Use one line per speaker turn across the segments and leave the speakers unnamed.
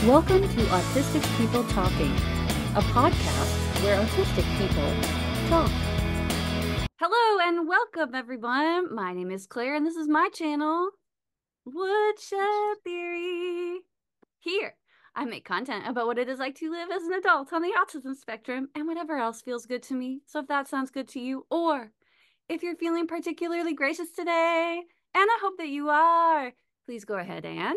Welcome to Autistic People Talking, a podcast where autistic people talk. Hello and welcome, everyone. My name is Claire, and this is my channel, Woodshed Theory. Here, I make content about what it is like to live as an adult on the autism spectrum and whatever else feels good to me. So if that sounds good to you, or if you're feeling particularly gracious today, and I hope that you are, please go ahead and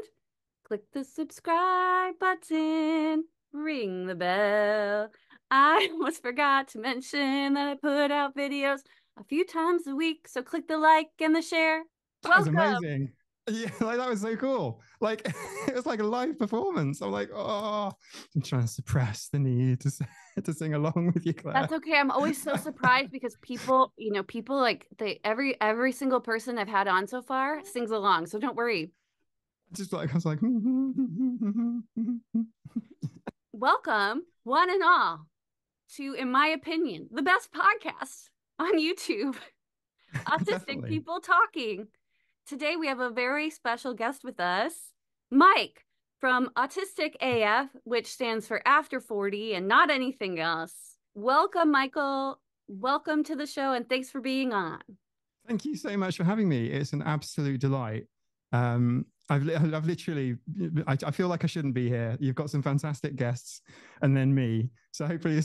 click the subscribe button, ring the bell. I almost forgot to mention that I put out videos a few times a week, so click the like and the share.
That was amazing. Yeah, like that was so cool. Like it was like a live performance. I'm like, oh, I'm trying to suppress the need to sing along with you, Claire.
That's okay. I'm always so surprised because people like every single person I've had on so far sings along. So don't worry.
Just like I was like,
welcome, one and all, to, in my opinion, the best podcast on YouTube, Autistic People Talking. Today we have a very special guest with us, Mike from Autistic AF, which stands for After 40 and not anything else. Welcome, Michael. Welcome to the show, and thanks for being on.
Thank you so much for having me. It's an absolute delight. I've literally, I feel like I shouldn't be here. You've got some fantastic guests and then me. So hopefully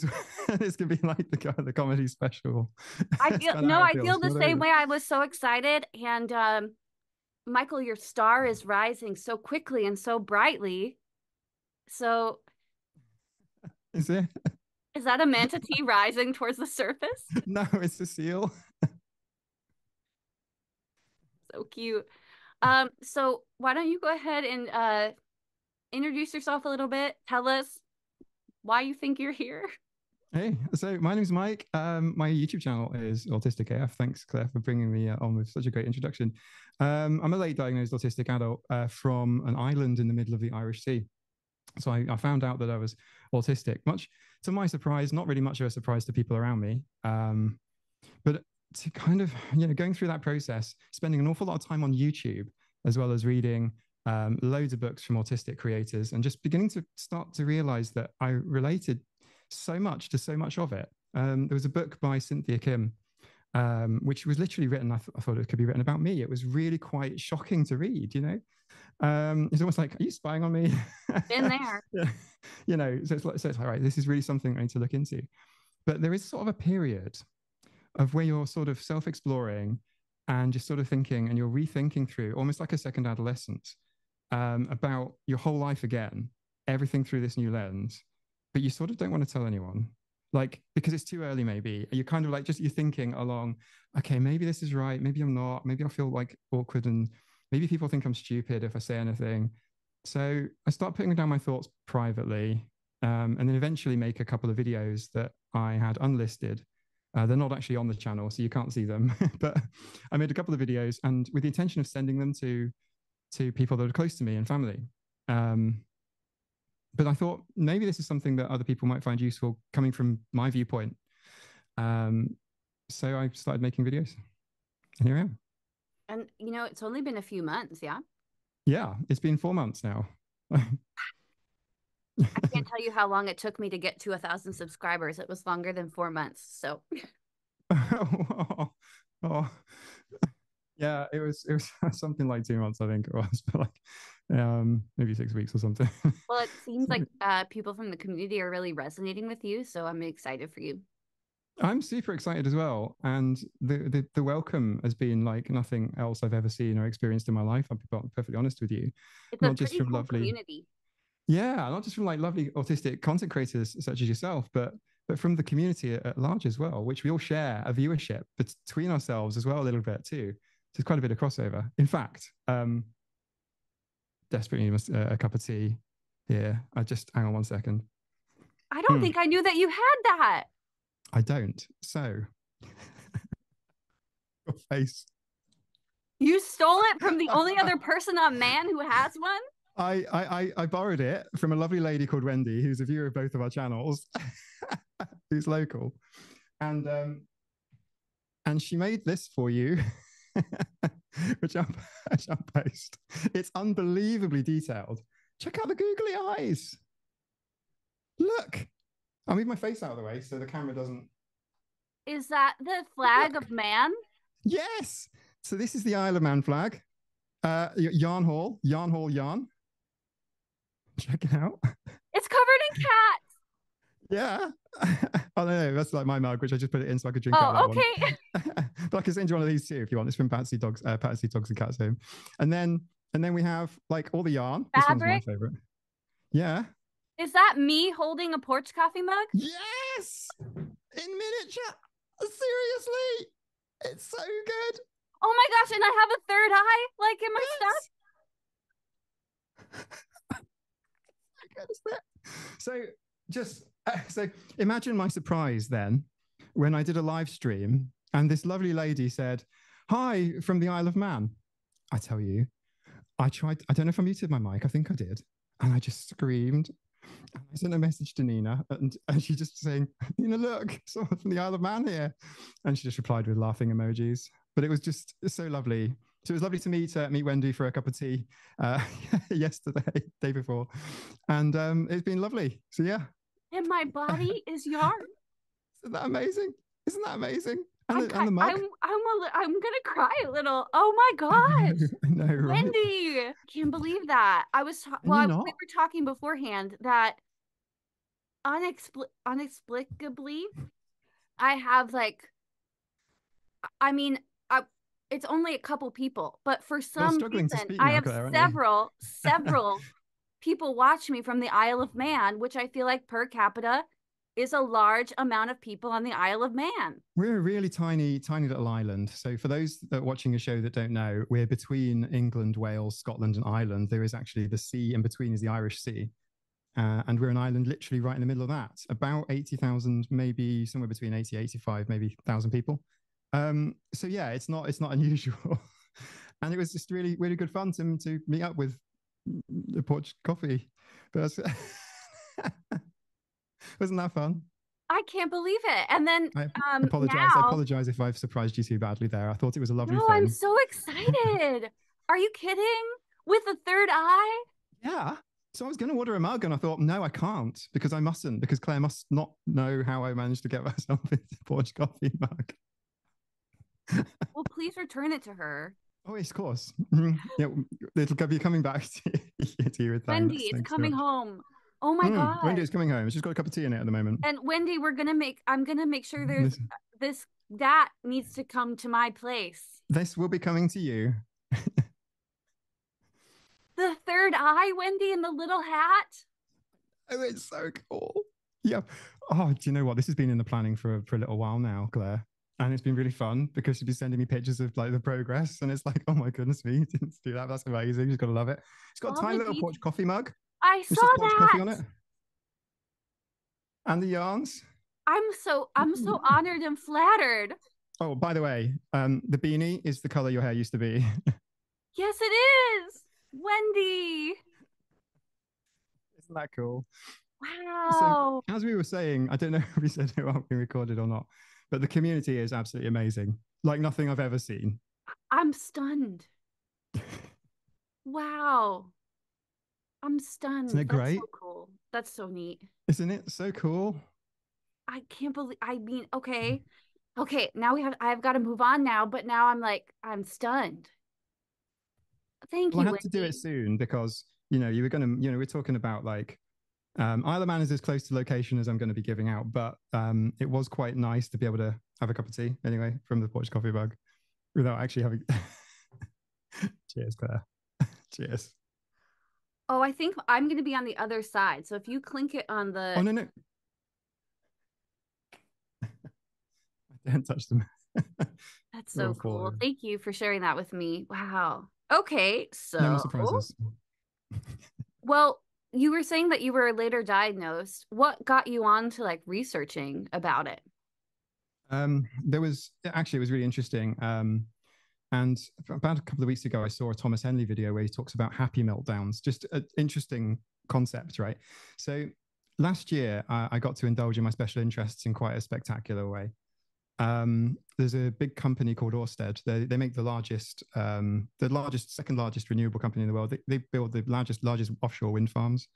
this could be like the comedy special.
I feel the same way. I was so excited. And Michael, your star is rising so quickly and so brightly. So
is it?
Is that a manatee rising towards the surface?
No, it's a seal.
So cute. So why don't you go ahead and introduce yourself a little bit. Tell us why you think you're here.
Hey, so my name's Mike. My YouTube channel is Autistic AF. Thanks, Claire, for bringing me on with such a great introduction. I'm a late diagnosed autistic adult from an island in the middle of the Irish Sea. So I found out that I was autistic, much to my surprise, not really much of a surprise to people around me. But to kind of, going through that process, spending an awful lot of time on YouTube, as well as reading loads of books from autistic creators, and just beginning to start to realize that I related so much to so much of it. There was a book by Cynthia Kim, which was literally written, I thought it could be written about me. It was really quite shocking to read, It's almost like, are you spying on me?
Been there.
So it's like, right, this is really something I need to look into. But there is sort of a period of where you're sort of self-exploring and just sort of thinking, and you're rethinking through almost like a second adolescence about your whole life again, everything through this new lens, but you sort of don't want to tell anyone, like, because it's too early maybe. You're kind of like, you're thinking along, okay, maybe this is right, maybe I'm not, maybe I feel like awkward, and maybe people think I'm stupid if I say anything. So I start putting down my thoughts privately, and then eventually make a couple of videos that I had unlisted. They're not actually on the channel, so you can't see them. But I made a couple of videos, and with the intention of sending them to people that are close to me and family. But I thought maybe this is something that other people might find useful coming from my viewpoint. So I started making videos, and here I am.
And it's only been a few months, yeah?
Yeah, it's been 4 months now.
I can't tell you how long it took me to get to 1,000 subscribers. It was longer than 4 months. So
yeah, it was something like 2 months, I think it was, but like maybe 6 weeks or something.
Well, it seems like people from the community are really resonating with you, so I'm excited for you.
I'm super excited as well, and the welcome has been like nothing else I've ever seen or experienced in my life. I'll be perfectly honest with you.
It's not just from cool lovely community.
Yeah, not just from like lovely autistic content creators such as yourself, but from the community at large as well, which we all share a viewership between ourselves as well a little bit too. So there's quite a bit of crossover. In fact, desperately need a cup of tea here. I just hang on 1 second.
I don't think I knew that you had that.
I don't. So your face.
You stole it from the only other person on Man who has one?
I borrowed it from a lovely lady called Wendy, who's a viewer of both of our channels, who's local. And she made this for you, which I'll post. It's unbelievably detailed. Check out the googly eyes. Look. I'll move my face out of the way so the camera doesn't.
Is that the flag
Look.
of man?
Yes. So this is the Isle of Man flag. Yarn Hall, Yarn Hall, Yarn. Check it out.
It's covered in cats.
Yeah. Oh no, that's like my mug, which I just put it in so I could drink out
Oh,
that one.
okay.
But I can send you one of these too if you want. It's from Patsy Dogs and Cats Home. And then we have like all the yarn. This one's my
Fabric.
favorite. Yeah.
Is that me holding a porch coffee mug?
Yes. In miniature. Seriously. It's so good.
Oh my gosh, and I have a third eye like in my
stuff. So just so imagine my surprise then when I did a live stream and this lovely lady said, "Hi from the Isle of Man." I tell you, I don't know if I muted my mic. I think I did. And I just screamed. And I sent a message to Nina and she just saying, "Nina, look, someone from the Isle of Man here." And she just replied with laughing emojis. But it was just so lovely. So it was lovely to meet Wendy for a cup of tea yesterday, day before. And it's been lovely. So yeah.
And my body is yarn.
Isn't that amazing? Isn't that amazing? And
the
mug.
I'm gonna cry a little. Oh my gosh.
I know, right?
Wendy, can't believe that. We were talking beforehand that inexplicably I have like, I mean, it's only a couple people, but for some reason I have several people watch me from the Isle of Man, which I feel like per capita is a large amount of people on the Isle of Man.
We're a really tiny little island. So for those that are watching a show that don't know, we're between England, Wales, Scotland, and Ireland. There is actually the sea in between is the Irish Sea. And we're an island literally right in the middle of that. About 80,000, maybe somewhere between 80, 85, maybe 1,000 people. So yeah, it's not unusual. And it was just really, really good fun to meet up with the porch coffee. But wasn't that fun?
I can't believe it. And then
I apologize if I've surprised you too badly there. I thought it was a lovely thing.
I'm so excited. Are you kidding? With a third eye?
Yeah. So I was going to order a mug and I thought, no, I can't because I mustn't, because Claire must not know how I managed to get myself into the porch coffee mug.
Well, please return it to her.
Oh, yes, of course. Yeah, it'll be coming back to you with thanks.
Wendy, it's coming home. Oh my God.
Wendy is coming home. She's got a cup of tea in it at the moment.
And Wendy, I'm going to make sure that needs to come to my place.
This will be coming to you.
The third eye, Wendy, in the little hat.
Oh, it's so cool. Yeah. Oh, do you know what? This has been in the planning for a little while now, Claire. And it's been really fun because she'd be sending me pictures of like the progress. And it's like, oh my goodness me, didn't do that. That's amazing. She's got to love it. It's got a tiny little porch coffee mug.
I saw that.
Porch coffee on it. And the yarns.
I'm so honored and flattered.
Oh, by the way, the beanie is the color your hair used to be.
Yes, it is. Wendy.
Isn't that cool?
Wow.
So, as we were saying, I don't know if we said it while we recorded or not, but the community is absolutely amazing. Like nothing I've ever seen.
I'm stunned. Wow. I'm stunned.
Isn't it great?
That's so cool. That's so neat.
Isn't it so cool?
I can't believe, okay. Now I've got to move on now, but now I'm stunned. Thank you.
I had to do it soon because, we're talking about like, Isle of Man is as close to location as I'm going to be giving out, but it was quite nice to be able to have a cup of tea anyway from the porch coffee mug without actually having. Cheers, Claire. Cheers.
Oh, I think I'm going to be on the other side. So if you clink it on the.
Oh, no. I don't touch them.
That's so cool. Thank you for sharing that with me. Wow. Okay. So.
No more surprises.
Well, you were saying that you were later diagnosed. What got you on to like researching about it?
It was really interesting. And about a couple of weeks ago, I saw a Thomas Henley video where he talks about happy meltdowns. Just an interesting concept, right? So last year, I got to indulge in my special interests in quite a spectacular way. There's a big company called Orsted. They make the largest, second largest renewable company in the world. They build the largest offshore wind farms.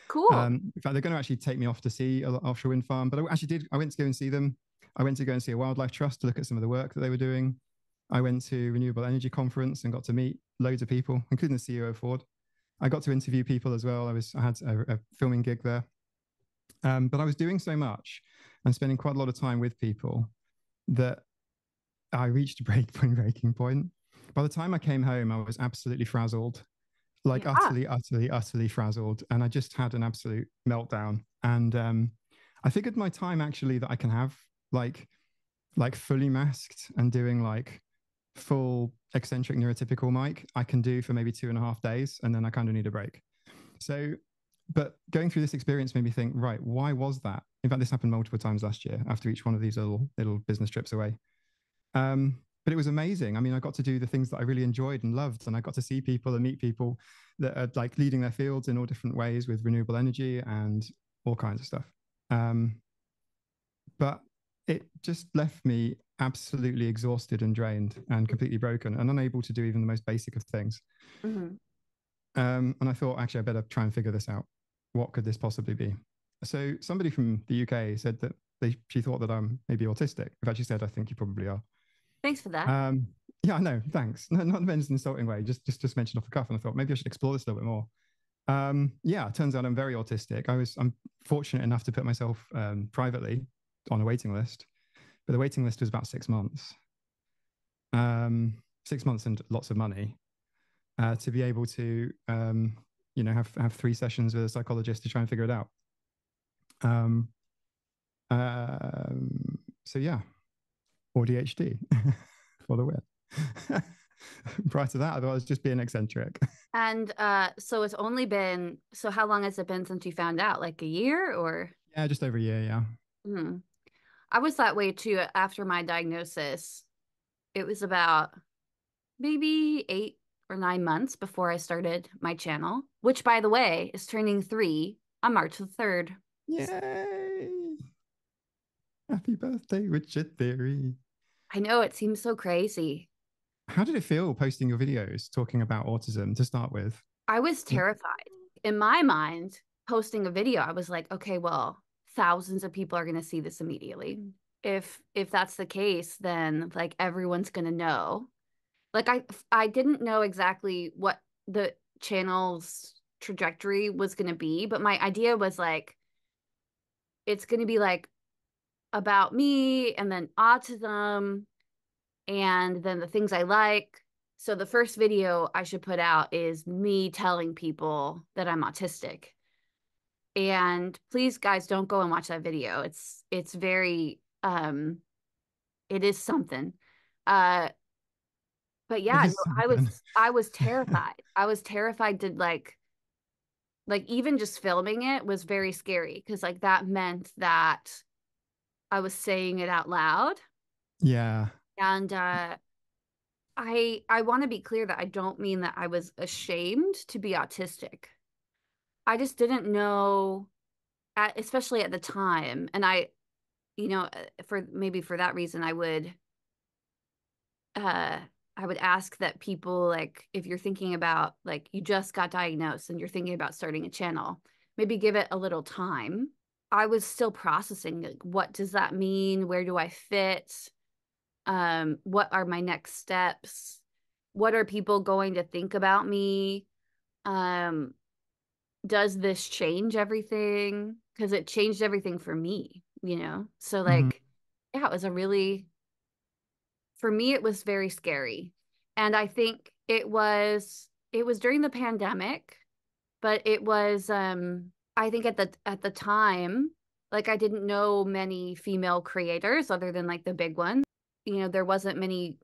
Cool.
In fact, they're going to actually take me off to see an offshore wind farm. But I actually did. I went to go and see them. I went to go and see a wildlife trust to look at some of the work that they were doing. I went to renewable energy conference and got to meet loads of people, including the CEO of Ford. I got to interview people as well. I had a filming gig there. But I was doing so much and spending quite a lot of time with people that I reached a breaking point. By the time I came home, I was absolutely frazzled, like
Yeah.
utterly frazzled. And I just had an absolute meltdown. And I figured my time actually that I can have like fully masked and doing like full eccentric neurotypical mic, I can do for maybe 2.5 days. And then I kind of need a break. So, but going through this experience made me think, right, why was that? In fact, this happened multiple times last year after each one of these little business trips away. But it was amazing. I mean, I got to do the things that I really enjoyed and loved, and I got to see people and meet people that are like leading their fields in all different ways with renewable energy and all kinds of stuff. But it just left me absolutely exhausted and drained and completely broken and unable to do even the most basic of things.
Mm-hmm.
And I thought, actually, I better try and figure this out. What could this possibly be? So somebody from the UK said that she thought that I'm maybe autistic. In fact, she said, I think you probably are.
Thanks for that.
Yeah, no, thanks. No, not in an insulting way, just mentioned off the cuff. And I thought maybe I should explore this a little bit more. Yeah, it turns out I'm very autistic. I'm fortunate enough to put myself privately on a waiting list, but the waiting list was about 6 months. 6 months and lots of money to be able to, have 3 sessions with a psychologist to try and figure it out. So yeah, ADHD for the win. Prior to that, I thought I was just being eccentric.
And so it's only been, so how long has it been since you found out? Like a year or?
Yeah, just over a year, yeah.
Hmm. I was that way too after my diagnosis. It was about maybe 8 or 9 months before I started my channel, which by the way is turning 3 on March the 3rd.
Yay! Happy birthday, Richard Theory.
I know it seems so crazy.
How did it feel posting your videos talking about autism to start with?
I was terrified. In my mind, posting a video, I was like, okay, well, thousands of people are going to see this immediately. If that's the case, then like everyone's going to know. Like I didn't know exactly what the channel's trajectory was going to be, but my idea was like it's going to be like about me and then autism and then the things I like. So the first video I should put out is me telling people that I'm autistic. And please guys don't go and watch that video. It's very it is something. But
It
yeah, no,
is something.
I was terrified. I was terrified to like even just filming it was very scary because like that meant that I was saying it out loud.
Yeah.
And I want to be clear that I don't mean that I was ashamed to be autistic. I just didn't know especially at the time. And for that reason uh I would ask that people like if you're thinking about like you just got diagnosed and you're thinking about starting a channel, maybe give it a little time. I was still processing like, what does that mean? Where do I fit? What are my next steps? What are people going to think about me? Um, does this change everything? Because it changed everything for me, you know? So
Mm-hmm.
like, yeah, for me, it was very scary. And I think it was during the pandemic, but it was I think at the time, like I didn't know many female creators other than like the big ones. You know, there wasn't many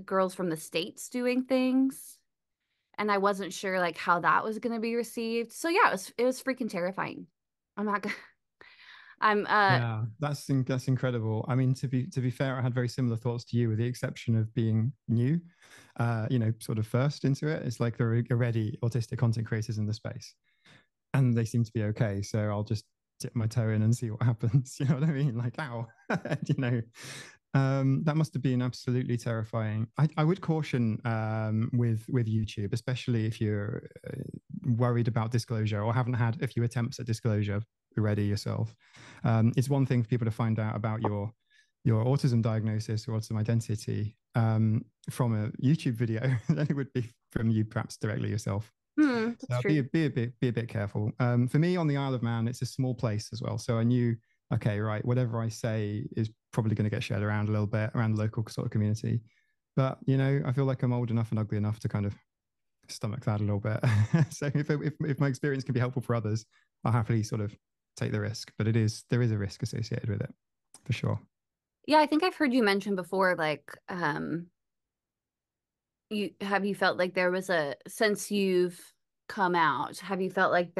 girls from the States doing things, and I wasn't sure like how that was going to be received. So yeah, it was freaking terrifying. I'm not gonna I'm
Yeah, that's incredible. I mean, to be fair, I had very similar thoughts to you, with the exception of being new. Sort of first into it. It's like there are already autistic content creators in the space, and they seem to be okay. So I'll just dip my toe in and see what happens. You know what I mean? Like, ow, you know. That must have been absolutely terrifying. I would caution with YouTube, especially if you're worried about disclosure or haven't had a few attempts at disclosure already yourself. It's one thing for people to find out about your autism diagnosis or autism identity from a YouTube video than it would be from you perhaps directly yourself.
That's
So
true.
be a bit careful. For me, on the Isle of Man, it's a small place as well. So I knew, okay, right, whatever I say is probably going to get shared around a little bit around the local sort of community. But I feel like I'm old enough and ugly enough to kind of stomach that a little bit. So if my experience can be helpful for others, I'll happily sort of take the risk. But there is a risk associated with it, for sure.
Yeah, I think I've heard you mention before, like, you felt like there was a since you've come out, have you felt like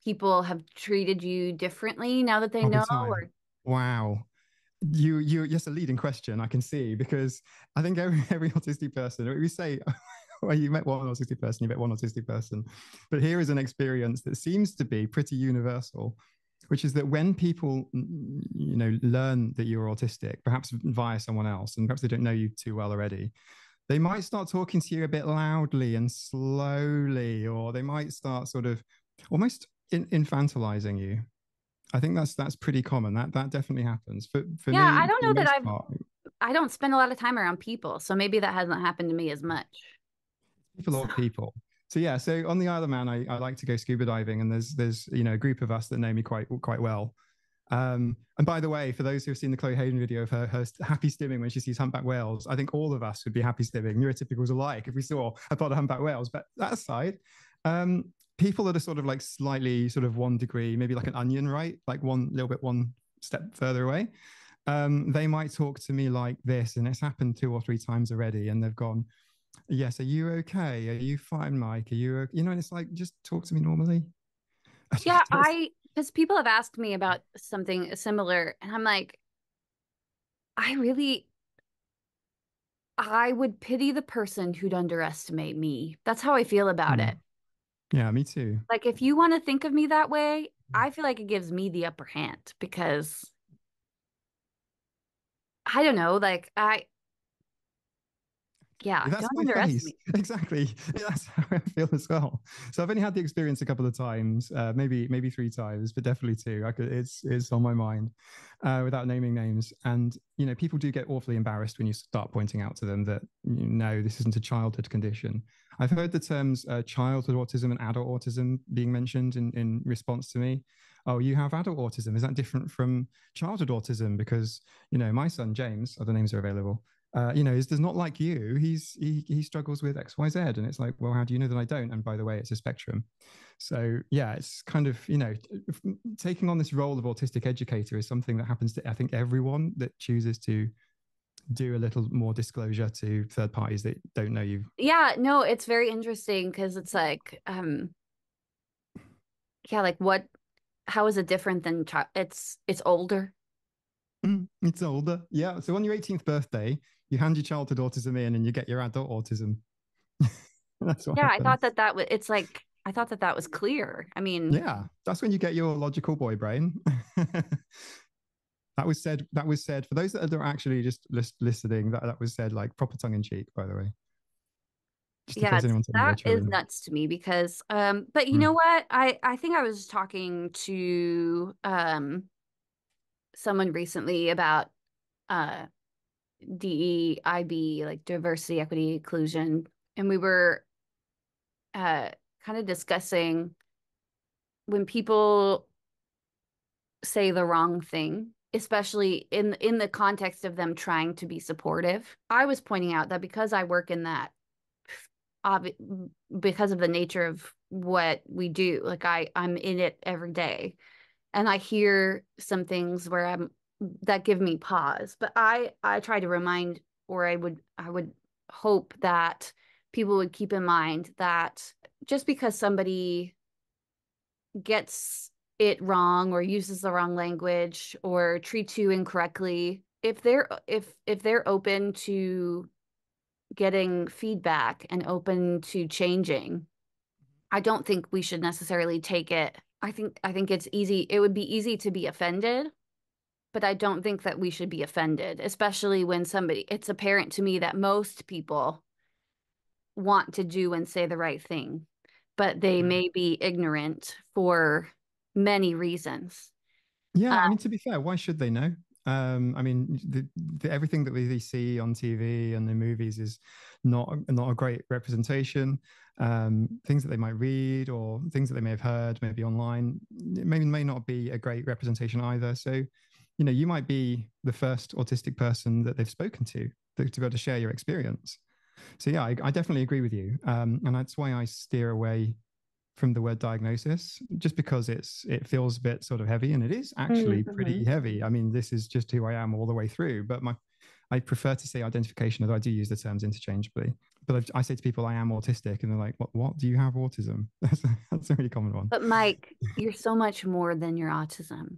people have treated you differently now that they
All the
know,
time.
or
Wow. Yes, a leading question I can see, because I think every autistic person, we say, well, you met one autistic person, you met one autistic person, but here is an experience that seems to be pretty universal, which is that when people learn that you're autistic, perhaps via someone else, and perhaps they don't know you too well already, they might start talking to you a bit loudly and slowly, or they might start sort of almost infantilizing you. I think that's pretty common. That definitely happens. For
yeah,
me,
I don't
for the
know that
most part,
I don't spend a lot of time around people, so maybe that hasn't happened to me as much.
people
So,
are people. So yeah, so on the Isle of Man, I like to go scuba diving, and there's a group of us that know me quite well. And by the way, for those who have seen the Chloe Hayden video of her happy stimming when she sees humpback whales, I think all of us would be happy stimming, neurotypicals alike, if we saw a pod of humpback whales. But that aside, um, people that are sort of like slightly sort of 1 degree, maybe like an onion, right? Like one step further away. They might talk to me like this, and it's happened 2 or 3 times already, and they've gone, "Yes, are you okay? Are you fine, Mike? Are you okay?" And it's like, just talk to me normally.
yeah, because people have asked me about something similar, and I'm like, I really, I would pity the person who'd underestimate me. That's how I feel about
Hmm.
it.
Yeah, me too.
Like, if you want to think of me that way, I feel like it gives me the upper hand because I don't know, like, yeah,
That's
don't
my face.
underestimate.
Exactly. That's how I feel as well. So I've only had the experience a couple of times, maybe 3 times, but definitely two. It's on my mind, without naming names. And people do get awfully embarrassed when you start pointing out to them that no, this isn't a childhood condition. I've heard the terms childhood autism and adult autism being mentioned in response to me. Oh, you have adult autism. Is that different from childhood autism? Because my son James, other names are available, is does not like you. He struggles with X, Y, Z, and it's like, well, how do you know that I don't? And by the way, it's a spectrum. So yeah, it's kind of taking on this role of autistic educator is something that happens to, I think, everyone that chooses to do a little more disclosure to third parties that don't know you.
Yeah, no, it's very interesting because it's like, yeah, like how is it different than it's older?
It's older, yeah. So on your 18th birthday, you hand your childhood autism in, and you get your adult autism. That's what
Yeah, I thought
happens.
that it's like I thought that was clear. I mean,
Yeah, that's when you get your logical boy brain. That was said. That was said for those that are actually just listening. That was said like proper tongue in cheek, by the way, just in
yeah,
case anyone's telling their
that is
children.
nuts to me because but you know
Mm.
what? I think I was talking to someone recently about uh DEIB, like diversity, equity, inclusion, and we were uh kind of discussing when people say the wrong thing, especially in the context of them trying to be supportive. I was pointing out that because I work in that, because of the nature of what we do, like I'm in it every day, and I hear some things where I'm that give me pause. But I try to remind, or I would hope that people would keep in mind that just because somebody gets it wrong or uses the wrong language or treats you incorrectly, if they're open to getting feedback and open to changing, I don't think we should necessarily take it. I think it's easy. It would be easy to be offended, but I don't think that we should be offended, especially when it's apparent to me that most people want to do and say the right thing, but they
Yeah.
may be ignorant for many reasons.
Yeah, I mean, to be fair, why should they know? I mean, everything that we see on TV and in movies is not a great representation. Things that they might read or things that they may have heard, maybe online, it may not be a great representation either. So, you might be the first autistic person that they've spoken to be able to share your experience. So yeah, I definitely agree with you, and that's why I steer away from the word diagnosis, just because it feels a bit sort of heavy, and it is actually pretty
Mhm.
heavy. I mean, this is just who I am all the way through. But I prefer to say identification, although I do use the terms interchangeably. But I say to people, I am autistic, and they're like, "What? Do you have autism?" That's a really common one.
But Mike, you're so much more than your autism.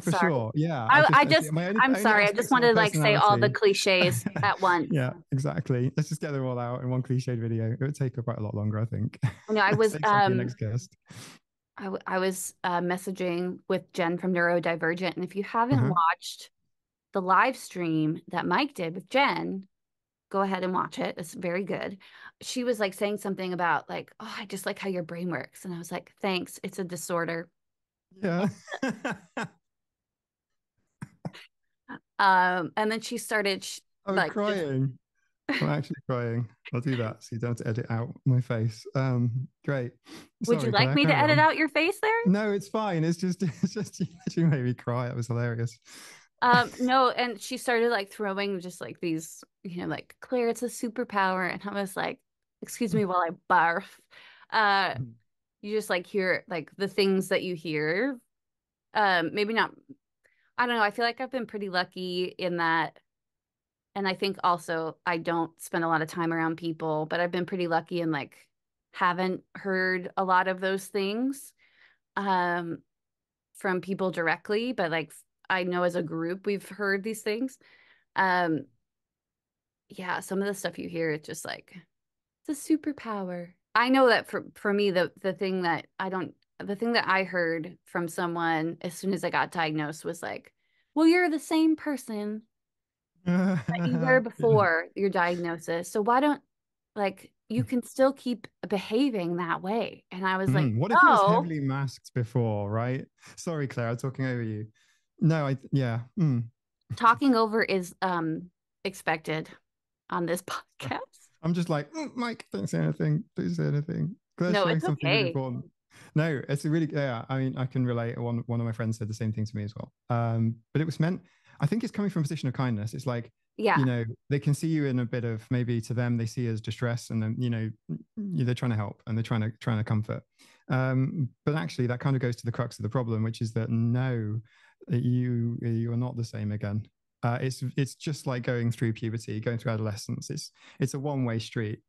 For
Sorry.
sure. Yeah.
I just,
My
I'm
only
sorry. I just
aspects of my
wanted to like say all the
personality.
cliches at once.
Yeah, exactly. Let's just get them all out in one cliched video. It would take quite a lot longer, I think.
You know, I was
Save some for your next guest.
I was messaging with Jen from Neurodivergent, and if you haven't
Uh-huh.
watched the live stream that Mike did with Jen, go ahead and watch it. It's very good. She was like saying something about like, oh, I just like how your brain works, and I was like, thanks. It's a disorder.
Yeah.
And then she started
I'm
like just.
crying. I'm actually crying. I'll do that so you don't have to edit out my face. Great.
Would you
Sorry,
like
Claire,
me to
carry
edit
on.
out your face there?
No, it's fine. It's just you made me cry. It was hilarious.
No, and she started like throwing just like these, like Claire, it's a superpower, and I was like, excuse me while I barf. Uh, you just like hear like the things that you hear. Maybe not. I don't know. I feel like I've been pretty lucky in that, and I think also I don't spend a lot of time around people, but I've been pretty lucky and like haven't heard a lot of those things. Um, from people directly, but like I know as a group we've heard these things. Um, yeah, some of the stuff you hear, it's just like it's a superpower. I know that for me, the thing that I don't the thing that I heard from someone as soon as I got diagnosed was like, well, you're the same person that you were
Yeah.
before your diagnosis. So why don't like you can still keep behaving that way? And I was like,
What if it was
no,
heavily masked before, right? Sorry, Claire, I'm talking over you. No, yeah.
talking over is expected on this podcast.
I'm just like, Mike, don't say anything. Don't say anything. Claire's
No,
sharing
it's
something really
okay.
important. No, it's a really, yeah. I mean, I can relate. One of my friends said the same thing to me as well. But it was meant. I think it's coming from a position of kindness. It's like,
Yeah.
they can see you in a bit of, maybe to them they see as distress, and then they're trying to help and they're trying to comfort. But actually, that kind of goes to the crux of the problem, which is that no, you are not the same again. It's just like going through puberty, going through adolescence. It's a one-way street.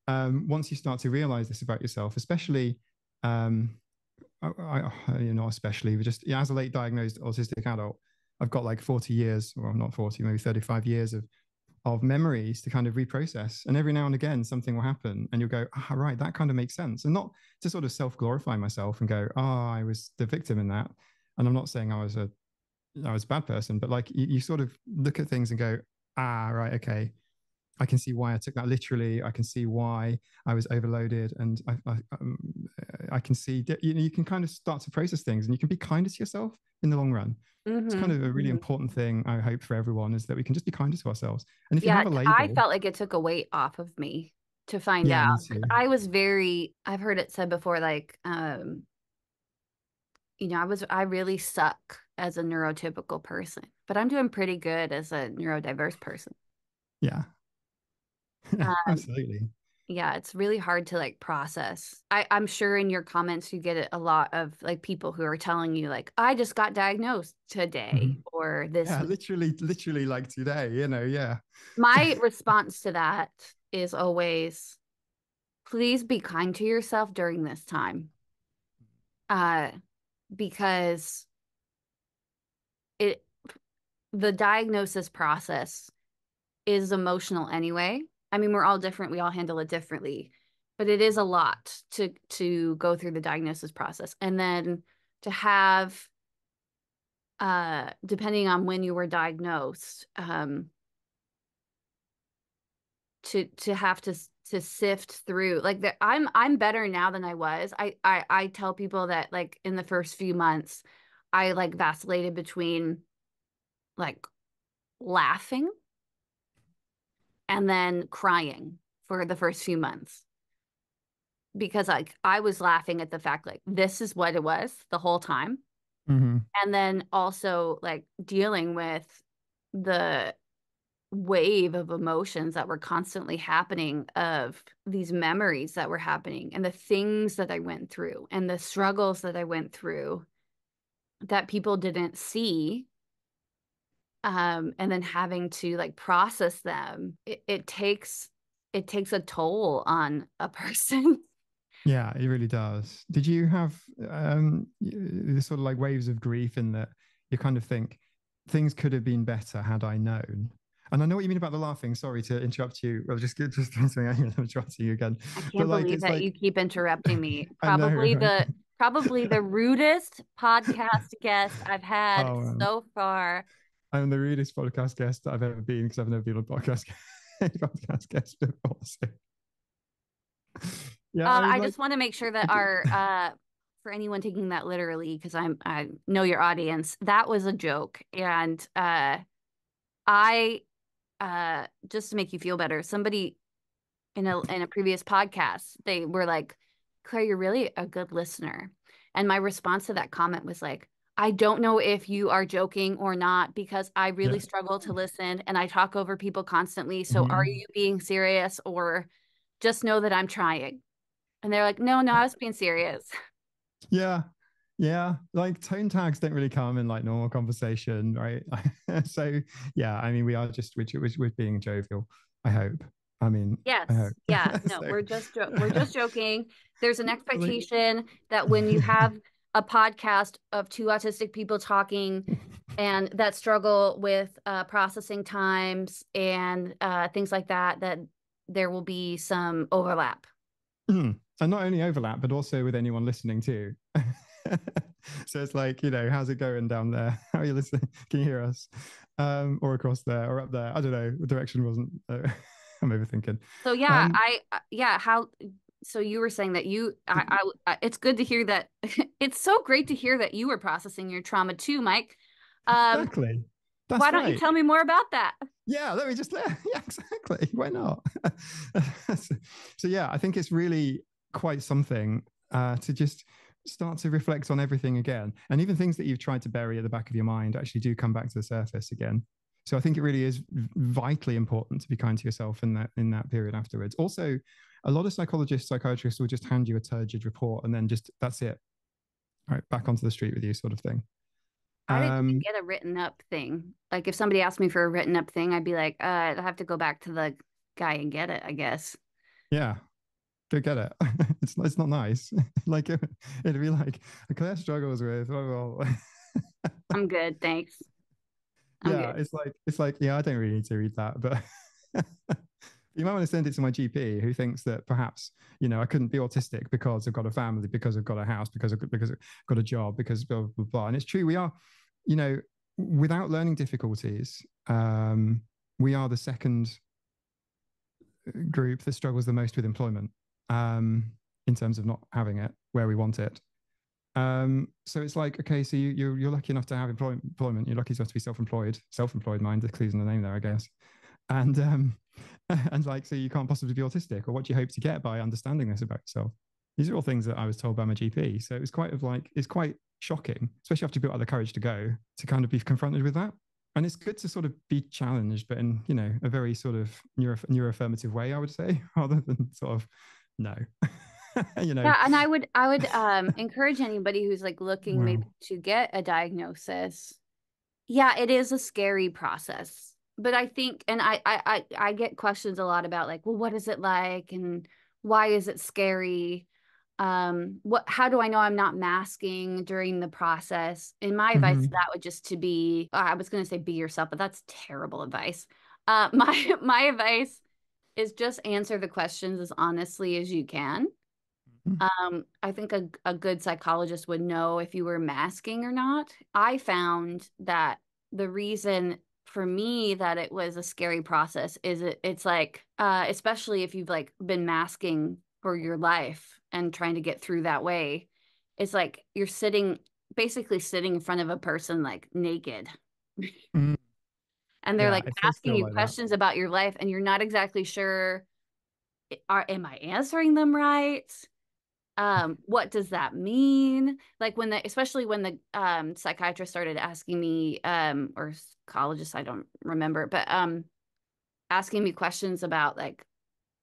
Once you start to realize this about yourself, especially, um, not especially, but just, as a late diagnosed autistic adult, I've got like 40 years, or not 40, maybe 35 years of memories to kind of reprocess. And every now and again, something will happen, and you'll go, right, that kind of makes sense. And not to sort of self-glorify myself and go, I was the victim in that. And I'm not saying I was a bad person, but like you sort of look at things and go, right, okay, I can see why I took that literally. I can see why I was overloaded, and I can see you can kind of start to process things, and you can be kinder to yourself in the long run. It's kind of a really important thing, I hope, for everyone, is that we can just be kinder to ourselves. And if you
Yeah,
have a
I
label,
felt like it took a weight off of me to find
yeah,
out.
me
'Cause
too.
I've heard it said before, like, I really suck as a neurotypical person, but I'm doing pretty good as a neurodiverse person.
Yeah,
Um,
absolutely.
yeah, it's really hard to like process. I'm sure in your comments you get a lot of like people who are telling you like, I just got diagnosed today
Mhm.
or this
Yeah,
week.
literally like today, yeah.
My response to that is always, please be kind to yourself during this time. Uh, because it the diagnosis process is emotional anyway. I mean, we're all different, we all handle it differently, but it is a lot to go through the diagnosis process. And then to have depending on when you were diagnosed, to have to sift through like I'm better now than I was. I tell people that like in the first few months I like vacillated between like laughing and then crying for the first few months because like I was laughing at the fact like this is what it was the whole time,
Hmm.
and then also like dealing with the wave of emotions that were constantly happening, of these memories that were happening and the things that I went through and the struggles that I went through that people didn't see, and then having to like process them. It takes a toll on a person.
Yeah, it really does. Did you have the sort of like waves of grief in that you kind of think things could have been better had I known? And I know what you mean about the laughing. Sorry to interrupt you. I was just something I'm interrupting you again.
I
But
can't
like
believe
it's
that you
like
keep interrupting me.
I know, right?
Probably the rudest podcast guest I've had
Oh man.
so far.
I'm the rudest podcast guest that I've ever been because I've never been on a podcast guest before. So yeah, I mean
I
like
just want to make sure that our for anyone taking that literally, because I know your audience, that was a joke. And I just to make you feel better, somebody in a previous podcast, they were like, Claire, you're really a good listener. And my response to that comment was like, I don't know if you are joking or not because I really
yeah.
struggle to listen and I talk over people constantly. So are
Mhm.
you being serious, or just know that I'm trying? And they're like, no, I was being serious.
Yeah. Yeah. Like tone tags don't really come in like normal conversation, right? So yeah, I mean, we are just we're being jovial, I hope. I mean, I
Yes.
hope.
Yeah. No,
So
we're just joking. There's an
like
expectation that when you have a podcast of two autistic people talking and that struggle with processing times and things like that, that there will be some overlap.
and not only overlap, but also with anyone listening too. So it's like, how's it going down there? How are you listening? Can you hear us? Or across there or up there? I don't know. The direction wasn't. I'm overthinking.
So yeah,
Um,
yeah, how so you were saying that it's good to hear that. It's so great to hear that you were processing your trauma too, Mike. Um,
exactly.
why
That's
don't you
right.
tell me more about that?
Yeah, let me just yeah, exactly. Why not? So yeah, I think it's really quite something to just start to reflect on everything again, and even things that you've tried to bury at the back of your mind actually do come back to the surface again. So I think it really is vitally important to be kind to yourself in that period afterwards. Also, a lot of psychologists, psychiatrists will just hand you a turgid report and then just that's it, right, back onto the street with you, sort of thing.
I didn't even
Um,
get a written up thing. Like if somebody asked me for a written up thing, I'd be like, I'd have to go back to the guy and get it, I guess.
yeah, go get it. It's not nice. Like it'd be like Claire struggles with well,
I'm good, thanks. I'm
yeah,
good.
it's like yeah, I don't really need to read that, but you might want to send it to my GP who thinks that perhaps I couldn't be autistic because I've got a family, because I've got a house, because I've got a job, because blah blah blah. And it's true, we are, you know, without learning difficulties, we are the second group that struggles the most with employment, in terms of not having it where we want it. So it's like, okay, so you're lucky enough to have employment. You're lucky enough to be self-employed mind, the clues in the name there, I guess. And and like, so you can't possibly be autistic, or what do you hope to get by understanding this about yourself? These are all things that I was told by my GP. So it's quite shocking, especially after you built up the courage to go to kind of be confronted with that. And it's good to sort of be challenged, but in a very sort of neuroaffirmative way, I would say, rather than sort of no, you know.
Yeah, and I would encourage anybody who's like looking maybe
Wow.
to get a diagnosis. Yeah, it is a scary process. But I think, and I get questions a lot about like, well, what is it like and why is it scary? How do I know I'm not masking during the process? And my advice to
Mm-hmm.
that would just to be, I was going to say be yourself, but that's terrible advice. My advice is just answer the questions as honestly as you can. I think a good psychologist would know if you were masking or not. I found that the reason for me that it was a scary process is it's like, especially if you've like been masking for your life and trying to get through that way, it's like you're basically sitting in front of a person like naked.
Mm.
And they're
Yeah,
like
it does
asking
feel
you
like that.
questions about your life and you're not exactly sure, am I answering them right? What does that mean? Like especially when the psychiatrist started asking me, or psychologist, I don't remember, but asking me questions about like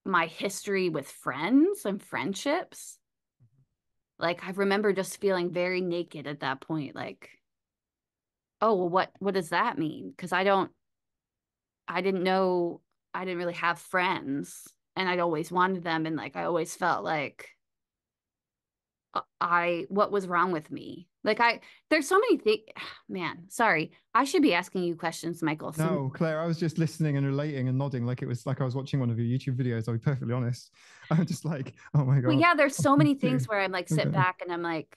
my history with friends and friendships. Like I remember just feeling very naked at that point, like, oh, well, what does that mean? Because I didn't know, I didn't really have friends and I'd always wanted them, and like I always felt like what was wrong with me? Like there's so many things. Man, sorry. I should be asking you questions, Michael. So,
No, Claire, I was just listening and relating and nodding like it was like I was watching one of your YouTube videos. I'll be perfectly honest. I'm just like, oh my
well,
God.
yeah, there's so
Me
many things
too.
where I'm like sit
Okay.
back and I'm like,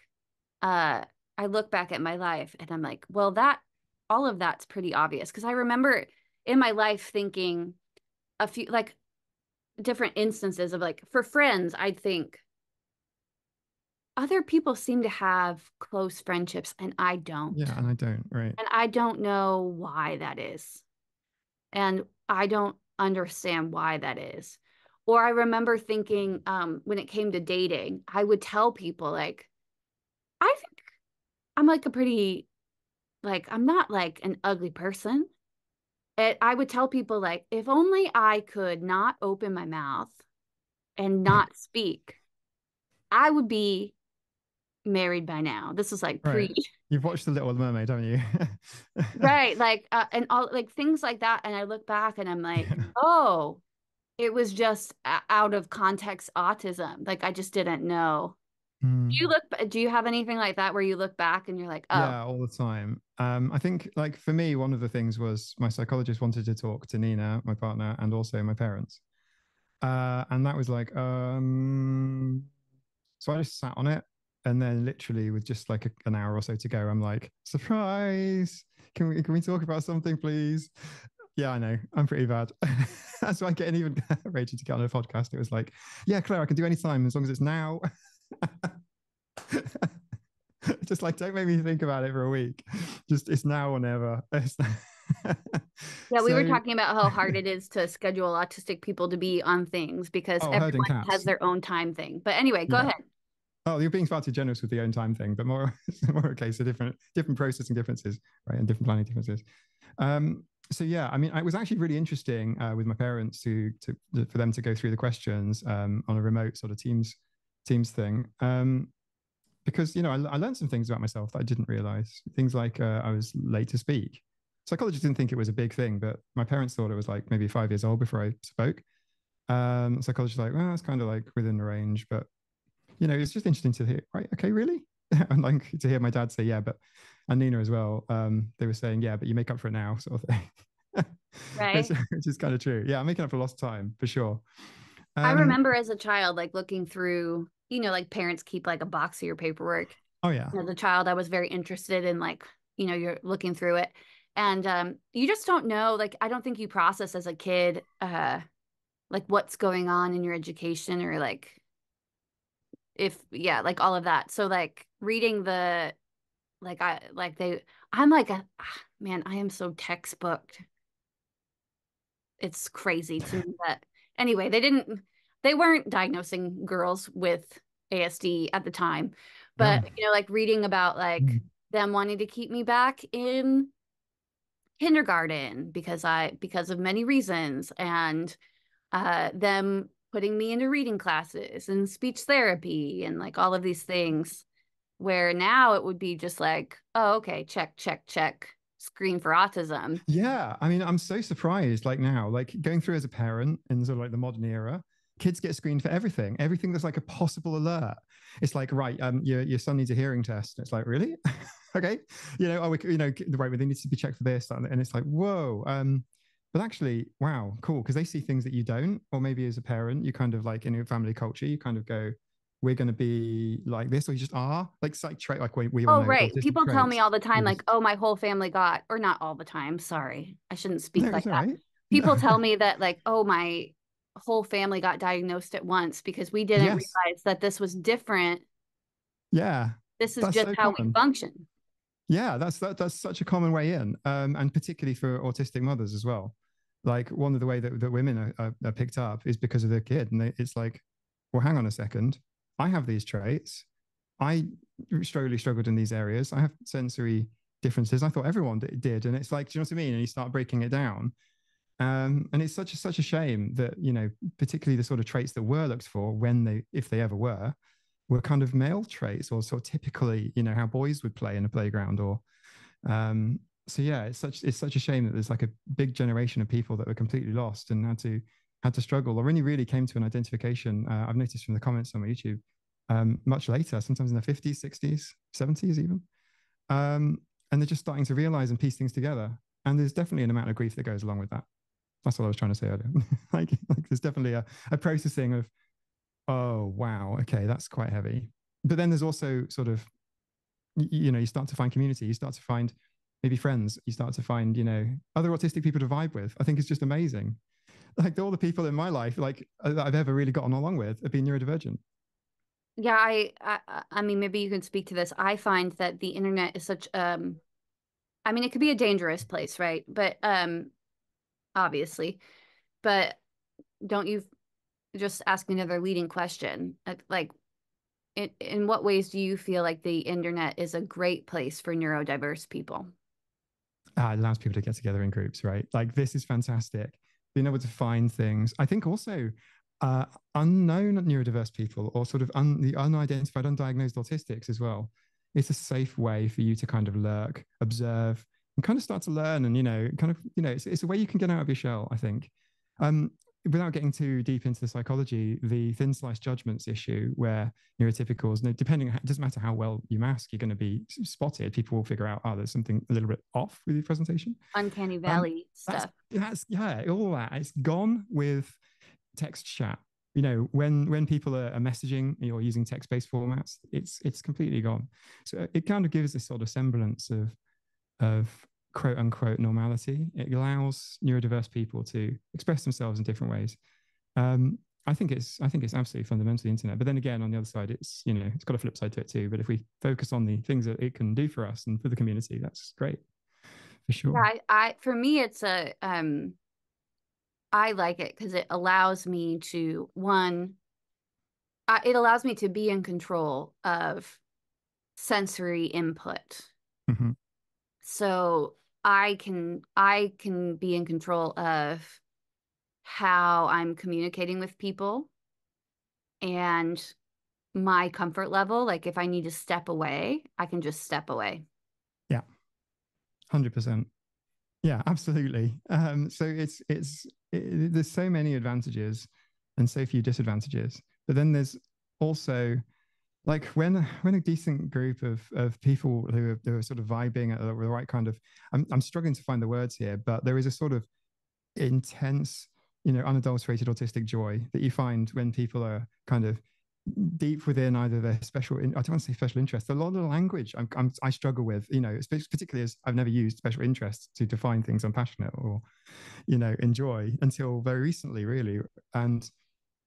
uh, I look back at my life and I'm like, well, all of that's pretty obvious because I remember in my life thinking a few like different instances of like for friends, I'd think other people seem to have close friendships and I don't.
Yeah, and I don't, right.
And I don't know why that is. And I don't understand why that is. Or I remember thinking, when it came to dating, I would tell people like, I think I'm like a pretty, like, I'm not like an ugly person. I would tell people like, if only I could not open my mouth and not speak, I would be married by now. This is like
Right.
pre,
You've watched The Little Mermaid, haven't you?
right? Like, and all like things like that. And I look back and I'm like,
Yeah.
oh, it was just out of context autism. Like I just didn't know.
Mm.
Do you have anything like that where you look back and you're like, oh,
Yeah, all the time. I think, like, for me, one of the things was my psychologist wanted to talk to Nina, my partner, and also my parents. And that was like, so I just sat on it. And then literally with just like an hour or so to go, I'm like, surprise. Can we talk about something, please? Yeah, I know. I'm pretty bad. That's why I getting even Rachel to get on a podcast. It was like, yeah, Claire, I can do any time as long as it's now. Just like, don't make me think about it for a week. Just it's now or never.
yeah, we were
So,
talking about how hard it is to schedule autistic people to be on things because
oh, herding
everyone has
cats.
their own time thing. But anyway, go
Yeah.
ahead.
Oh, you're being far too generous with the own time thing, but more a case of different processing differences, right, and different planning differences. So yeah, I mean, it was actually really interesting with my parents for them to go through the questions on a remote sort of Teams thing. Because I learned some things about myself that I didn't realize. Things like I was late to speak. Psychologists didn't think it was a big thing, but my parents thought it was like maybe 5 years old before I spoke. Psychologists like, well, it's kind of like within the range, but it's just interesting to hear. Right? Okay, really? And like to hear my dad say, yeah, but and Nina as well. They were saying, yeah, but you make up for it now, sort of thing. which,
Right.
which is kind of true. Yeah, I'm making up for lost time for sure.
I
Um,
remember as a child, like looking through, like parents keep like a box of your paperwork.
oh yeah,
As a child, I was very interested in like, you're looking through it. And you just don't know, like, I don't think you process as a kid, like what's going on in your education or like yeah, like all of that. So like reading like I'm like man, I am so textbook. It's crazy to me that anyway, they weren't diagnosing girls with ASD at the time,
no.
but like reading about like
Mm.
them wanting to keep me back in kindergarten because of many reasons, and them putting me into reading classes and speech therapy and like all of these things, where now it would be just like, oh, okay, check, check, check, screen for autism.
Yeah, I mean, I'm so surprised. Like now, like going through as a parent in sort of like the modern era, kids get screened for everything that's like a possible alert. It's like, right, your son needs a hearing test. It's like, really? Okay, the right way they need to be checked for this, and it's like, whoa. But actually, wow, cool, because they see things that you don't, or maybe as a parent, you kind of like in your family culture, you kind of go, we're going to be like this, or you just are like psych trait, like we all
Oh,
know
right.
autistic
People tell me all
traits.
the time,
You
like,
just
oh, my whole family got, or not all the time. Sorry. I shouldn't
no,
speak
it's
like
all
that.
right.
People tell me that, like, oh, my whole family got diagnosed at once because we didn't
Yes,
realize that this was different.
yeah,
This is
that's
just
so
how we
common.
function.
Yeah, that's such a common way in, and particularly for autistic mothers as well. Like one of the way that women are picked up is because of their kid, and it's like, well, hang on a second, I have these traits. I struggled in these areas. I have sensory differences. I thought everyone did, and it's like, do you know what I mean? And you start breaking it down, and it's such a shame that particularly the sort of traits that were looked for when they, if they ever were kind of male traits, or sort of typically, how boys would play in a playground, or so yeah, it's such a shame that there's like a big generation of people that were completely lost and had to struggle, or really came to an identification. I've noticed from the comments on my YouTube, much later, sometimes in their 50s, 60s, 70s even, and they're just starting to realize and piece things together. And there's definitely an amount of grief that goes along with that. That's what I was trying to say earlier. like there's definitely a processing of, oh wow, okay, that's quite heavy. But then there's also sort of, you start to find community, you start to find maybe friends, you start to find other autistic people to vibe with. I think it's just amazing. Like all the people in my life, like that I've ever really gotten along with, have been neurodivergent.
Yeah, I mean, maybe you can speak to this. I find that the internet is such, I mean, it could be a dangerous place, right? But, obviously, but don't you just ask me another leading question? Like, in what ways do you feel like the internet is a great place for neurodiverse people?
It allows people to get together in groups, right? Like this is fantastic. Being able to find things. I think also uh, unknown neurodiverse people, or sort of the unidentified, undiagnosed autistics as well. It's a safe way for you to kind of lurk, observe, and kind of start to learn. And kind of it's a way you can get out of your shell, I think. Um, Without getting too deep into the psychology, the thin slice judgments issue, where neurotypicals, depending, it doesn't matter how well you mask, you're going to be spotted. People will figure out, oh, there's something a little bit off with your presentation.
Uncanny
Um,
Valley
that's
stuff.
that's yeah, all that it's gone with text chat. When people are messaging or using text-based formats, it's completely gone. So it kind of gives this sort of semblance of quote unquote normality. It allows neurodiverse people to express themselves in different ways. Um, I think it's absolutely fundamental, the internet. But then again, on the other side, it's got a flip side to it too. But if we focus on the things that it can do for us and for the community, that's great for
Yeah,
sure.
for me, it's I like it because it allows me to, one, it allows me to be in control of sensory input.
Mm-hmm.
So I can be in control of how I'm communicating with people and my comfort level. Like if I need to step away, I can just step away.
Yeah, 100%. Yeah, absolutely. So there's so many advantages and so few disadvantages. But then there's also like when a decent group of people who are sort of vibing at the right kind of, I'm struggling to find the words here, but there is a sort of intense, unadulterated autistic joy that you find when people are kind of deep within either their I don't want to say special interest. A lot of the language I struggle with, particularly as I've never used special interest to define things I'm passionate or, enjoy until very recently, really. And,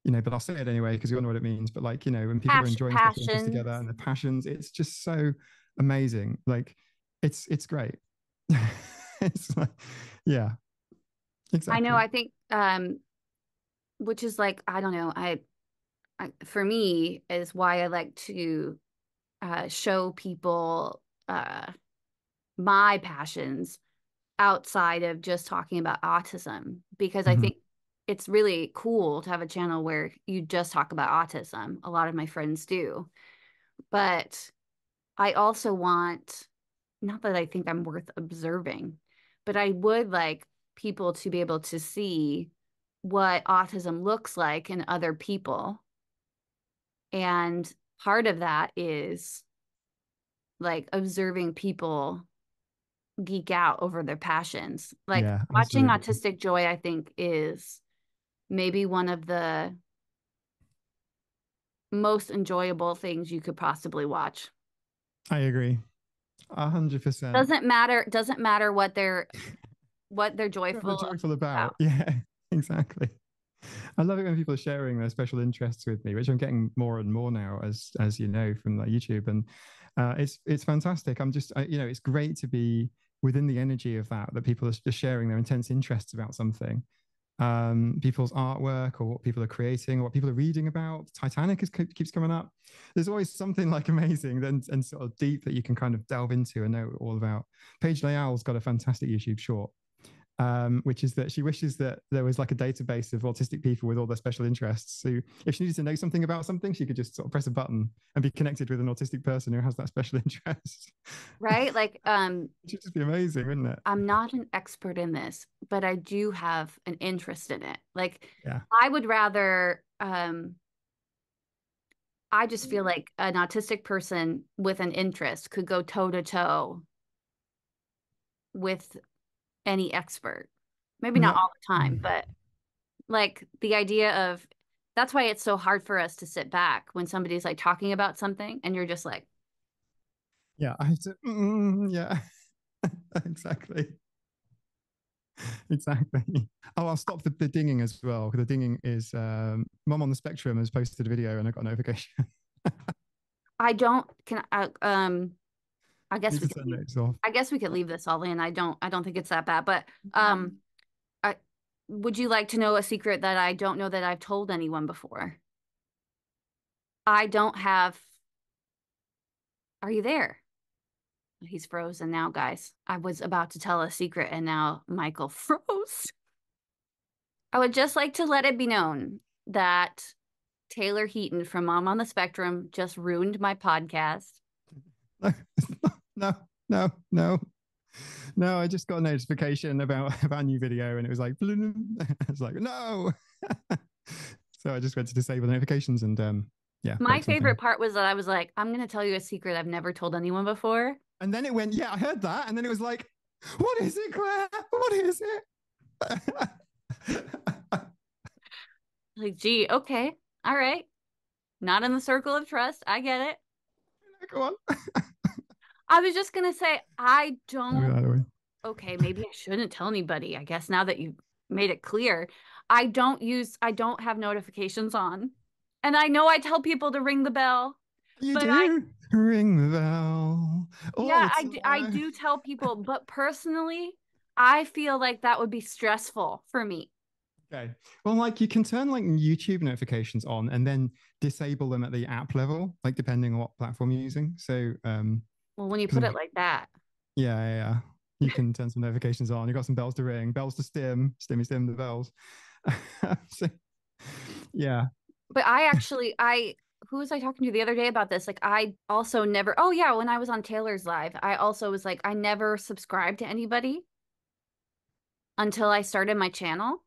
but I'll say it anyway, because we all know what it means. But like, when people are enjoying special interests together
Passions.
and their passions, it's just so amazing. Like it's great. It's like, yeah,
I know,
exactly.
I think which is like, I don't know, for me is why I like to show people my passions outside of just talking about autism, because I
Mm-hmm.
think it's really cool to have a channel where you just talk about autism. A lot of my friends do. But I also want, not that I think I'm worth observing, but I would like people to be able to see what autism looks like in other people. And part of that is like observing people geek out over their passions. Like
Yeah,
watching
absolutely.
Autistic Joy, I think is maybe one of the most enjoyable things you could possibly watch.
I agree. 100%.
Doesn't matter what they're
What they're
joyful
joyful
about.
about. Yeah, exactly. I love it when people are sharing their special interests with me, which I'm getting more and more now, as you know, from like YouTube, and it's fantastic. I'm just it's great to be within the energy of that people are just sharing their intense interests about something, people's artwork or what people are creating or what people are reading about. Titanic keeps coming up. There's always something like amazing and sort of deep that you can kind of delve into and know all about. Paige Leal's got a fantastic YouTube short, which is that she wishes that there was like a database of autistic people with all their special interests. So if she needed to know something about something, she could just sort of press a button and be connected with an autistic person who has that special interest.
Right? Like,
Which would just be amazing, wouldn't it?
I'm not an expert in this, but I do have an interest in it. Like,
Yeah.
I would rather, I just feel like an autistic person with an interest could go toe to toe with any expert. Maybe not
Not.
all the time, but like the idea of that's why it's so hard for us to sit back when somebody's like talking about something and you're just like,
Yeah, I have to. Yeah, exactly. Exactly. Oh, I'll stop the dinging as well, because the dinging is Mom on the Spectrum has posted a video and I got a notification.
I don't can I
I
guess
need
we
to
could
turn
leave,
those off.
I guess we could leave this all in. I don't think it's that bad, but I would you like to know a secret that I don't know that I've told anyone before? I don't have Are you there? He's frozen now, guys. I was about to tell a secret and now Michael froze. I would just like to let it be known that Taylor Heaton from Mom on the Spectrum just ruined my podcast.
No, no, no, no. I just got a notification about a new video and it was like, I was like, no. So I just went to disable the notifications and yeah,
My
broke something.
favorite part was that I was like, I'm going to tell you a secret I've never told anyone before.
And then it went, yeah, I heard that. And then it was like, what is it, Claire? What is it?
Like, gee, okay. All right. Not in the circle of trust. I get it.
Go on.
I was just going to say, I don't,
Way.
okay, maybe I shouldn't tell anybody. I guess now that you made it clear, I don't have notifications on. And I know I tell people to ring the bell,
You
but
do ring the bell all
yeah,
the
I
time.
do tell people, but personally, I feel like that would be stressful for me.
Okay. Well, like you can turn like YouTube notifications on and then disable them at the app level, like depending on what platform you're using. So,
Well, when you
because
put it like that.
yeah, you can turn some notifications on. You've got some bells to ring, bells to stim the bells. So, yeah.
But I who was I talking to the other day about this? Like I also never, oh yeah, when I was on Taylor's live, I also was like, I never subscribed to anybody until I started my channel.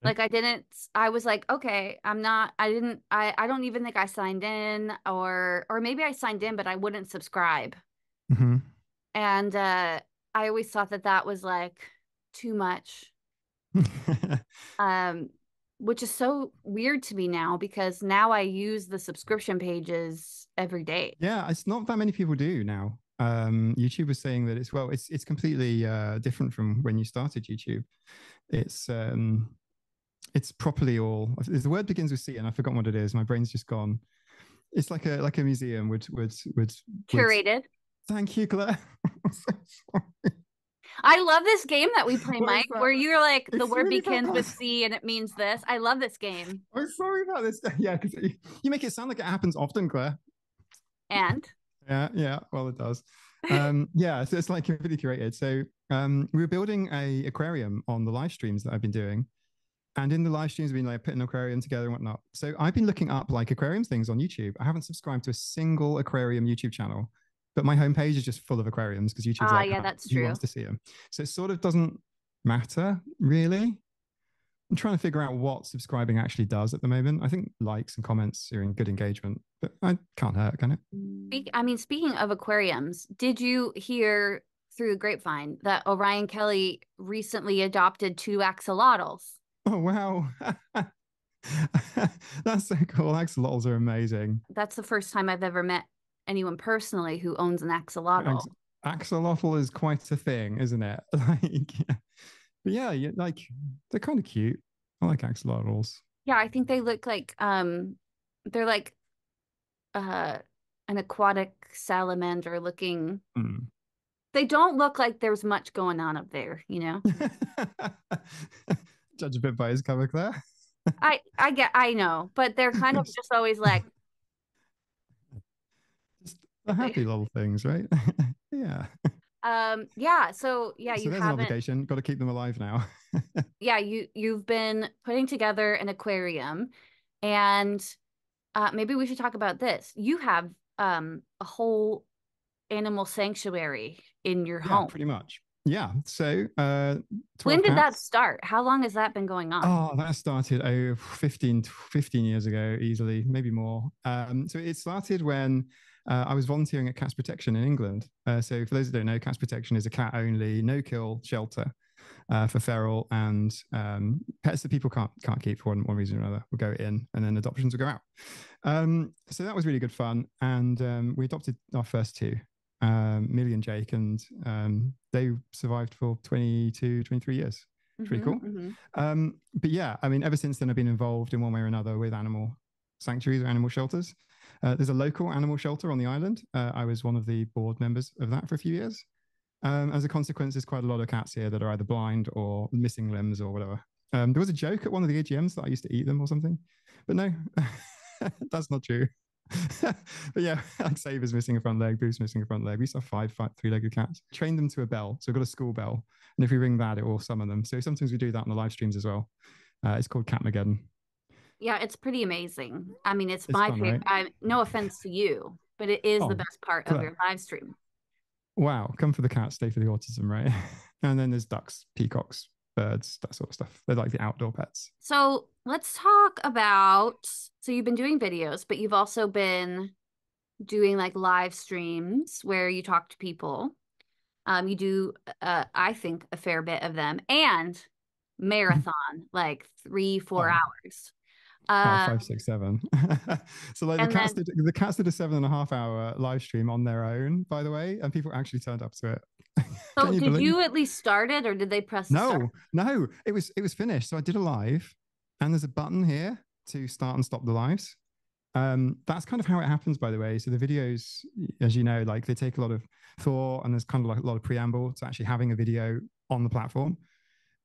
Like I didn't, I was like, okay, I don't even think I signed in or maybe I signed in, but I wouldn't subscribe.
Mm-hmm.
And I always thought that that was like too much. Um, which is so weird to me now because now I use the subscription pages every day.
Yeah, it's not that many people do now. YouTube was saying that it's completely different from when you started YouTube. It's it's properly all. The word begins with C, and I've forgotten what it is. My brain's just gone. It's like a museum would.
Curated.
Thank you, Claire. I'm so sorry.
I love this game that we play,
What
Mike,
is that?
where you're like the
It's
word
really
begins with
fast.
C and it means this. I love this game.
I'm sorry about this. Yeah, because you make it sound like it happens often, Claire.
And
Yeah. Well, it does. Yeah, so it's like completely curated. So we were building a aquarium on the live streams that I've been doing. And in the live streams, we've been like putting an aquarium together and whatnot. So I've been looking up like aquarium things on YouTube. I haven't subscribed to a single aquarium YouTube channel, but my homepage is just full of aquariums because YouTube's like,
yeah, that's
who
true.
wants to see them? So it sort of doesn't matter really. I'm trying to figure out what subscribing actually does at the moment. I think likes and comments are in good engagement, but I can't hurt, can it?
Speaking of aquariums, did you hear through the grapevine that Orion Kelly recently adopted two axolotls?
Oh wow. That's so cool. Axolotls are amazing.
That's the first time I've ever met anyone personally who owns an axolotl.
Axolotl is quite a thing, isn't it? Like, but yeah, like they're kind of cute. I like axolotls.
Yeah, I think they look like they're like uh an aquatic salamander looking.
Mm.
They don't look like there's much going on up there, you know?
Judge a bit by his cover, Claire.
I know, but they're kind of just always like
Just the happy little things, right? Yeah.
yeah, so yeah,
So
you
there's an
haven't
obligation. Got to keep them alive now.
yeah, you've been putting together an aquarium and maybe we should talk about this. You have a whole animal sanctuary in your
Yeah,
home.
pretty much. Yeah. So
When
12
did that
cats.
start? How long has that been going on?
Oh, that started 15 years ago, easily, maybe more. So it started when I was volunteering at Cats Protection in England. So for those that don't know, Cats Protection is a cat-only, no-kill shelter for feral and pets that people can't keep for one reason or another. Will go in, and then adoptions will go out. So that was really good fun, and we adopted our first two, Millie and Jake, and they survived for 22, 23 years. It's pretty cool. But yeah, I mean, ever since then, I've been involved in one way or another with animal sanctuaries or animal shelters. There's a local animal shelter on the island. I was one of the board members of that for a few years. As a consequence, there's quite a lot of cats here that are either blind or missing limbs or whatever. There was a joke at one of the AGMs that I used to eat them or something, but no, that's not true. But yeah, like Saber's missing a front leg, Boo's missing a front leg. We used to have five three-legged cats. Trained them to a bell. So we've got a school bell. And if we ring that, it will summon them. So sometimes we do that on the live streams as well. It's called Catmageddon.
Yeah, it's pretty amazing. I mean, it's
It's
my
fun,
favorite.
right?
No offense to you, but it is the
Oh,
best part of
Claire.
your live stream.
Wow. Come for the cat, stay for the autism, right? And then there's ducks, peacocks, birds, that sort of stuff. They're like the outdoor pets.
So let's talk about. So you've been doing videos, but you've also been doing like live streams where you talk to people. You do, I think, a fair bit of them, and marathon, like 3, 4
Oh,
hours.
oh,
Um,
5, 6, 7. So like
and then,
the cats did a 7.5 hour live stream on their own, by the way, and people actually turned up to it.
so
Can you
did
believe?
you at least start it, or did they press the start?
No, it was finished. So I did a live, and there's a button here to start and stop the lives. That's kind of how it happens, by the way. So the videos, as you know, like they take a lot of thought, and there's kind of like a lot of preamble to actually having a video on the platform.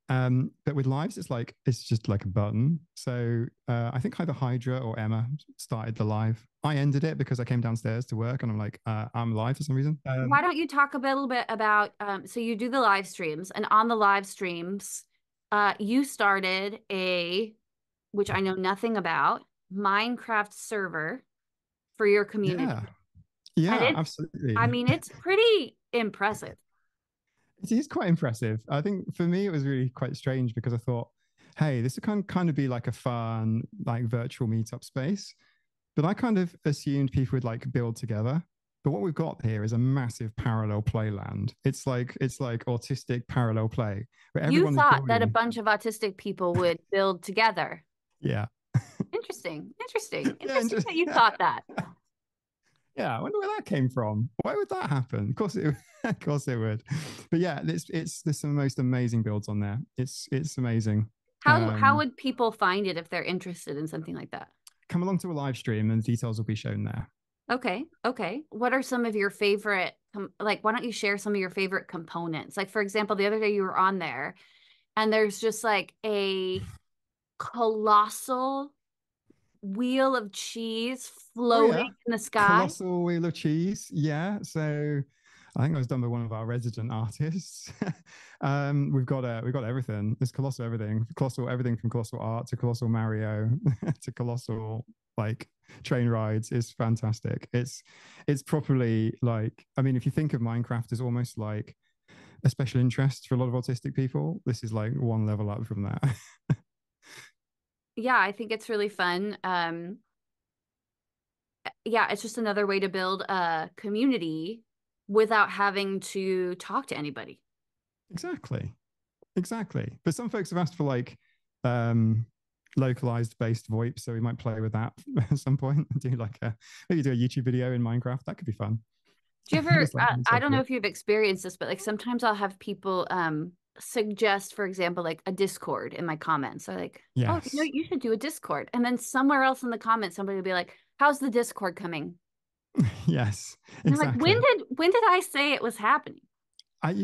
But with lives, it's just like a button. So I think either Hydra or Emma started the live. I ended it because I came downstairs to work, and I'm like, I'm live for some reason.
Why don't you talk a little bit about so you do the live streams, and on the live streams, you started a, which I know nothing about, Minecraft server for your community.
Yeah,
And
yeah,
it's, I
absolutely.
mean, it's pretty impressive.
It is quite impressive. I think for me, it was really quite strange because I thought, hey, this would kind of be like a fun, like virtual meetup space. But I kind of assumed people would like build together. But what we've got here is a massive parallel playland. It's like autistic parallel play where
You
everyone is
thought that a
building.
bunch of autistic people would build together.
Yeah.
Interesting. Interesting.
Yeah, and
Interesting
just
that you thought that.
yeah, I wonder where that came from. Why would that happen? Of course it of course it would. But yeah, it's there's some most amazing builds on there. It's amazing.
How would people find it if they're interested in something like that?
Come along to a live stream and details will be shown there.
Okay. Okay. What are some of your favorite, like, why don't you share some of your favorite components? Like, for example, the other day you were on there and there's just like a colossal wheel of cheese
Oh
floating
yeah,
in the sky.
colossal wheel of cheese. Yeah, so I think it was done by one of our resident artists. We've got everything. There's colossal everything from colossal art to colossal Mario to colossal like train rides. Is fantastic. It's properly like, I mean, if you think of Minecraft as almost like a special interest for a lot of autistic people, this is like one level up from that.
Yeah, I think it's really fun. Yeah, it's just another way to build a community without having to talk to anybody.
Exactly. Exactly. But some folks have asked for like um localized based VoIP, so we might play with that at some point. Do like maybe do a YouTube video in Minecraft. That could be fun.
Do you ever,
Just like
I don't know
it.
if you've experienced this, but like sometimes I'll have people suggest, for example, like a Discord in my comments. Or like, oh,
Yes.
you should do a Discord. And then somewhere else in the comments, somebody will be like, how's the Discord coming?
Yes,
And I'm like,
exactly.
when did I say it was happening?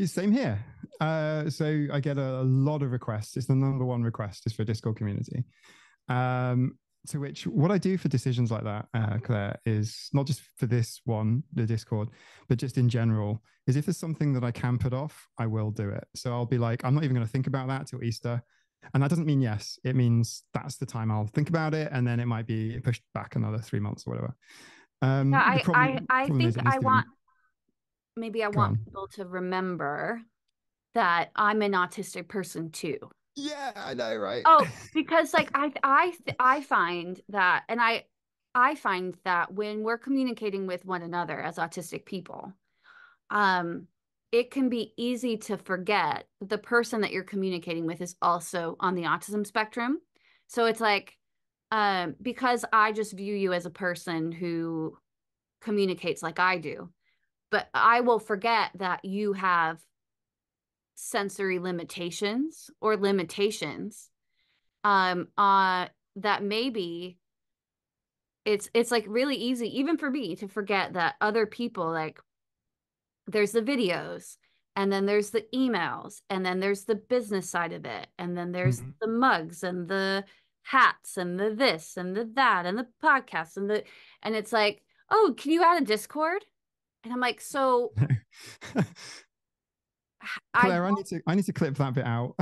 Same here. So I get a lot of requests. It's the number one request is for Discord community. Um, to which what I do for decisions like that, Claire, is not just for this one, the Discord, but just in general, is if there's something that I can put off, I will do it. So I'll be like, I'm not even going to think about that till Easter. And that doesn't mean yes. It means that's the time I'll think about it. And then it might be pushed back another 3 months or whatever.
Yeah,
The
I
problem
think
is it needs
I
to be,
want, maybe I
go
want
on.
people to remember that I'm an autistic person too.
Yeah, I know, right?
Oh, because like I find that, and I find that when we're communicating with one another as autistic people, um, it can be easy to forget that the person that you're communicating with is also on the autism spectrum. So it's like, because I just view you as a person who communicates like I do, but I will forget that you have sensory limitations or limitations that maybe it's like really easy even for me to forget that other people, like, there's the videos, and then there's the emails, and then there's the business side of it, and then there's
Mhm.
the mugs and the hats and the this and the that and the podcast and it's like, oh, can you add a Discord? And I'm like, so I
Claire, I need to clip that bit out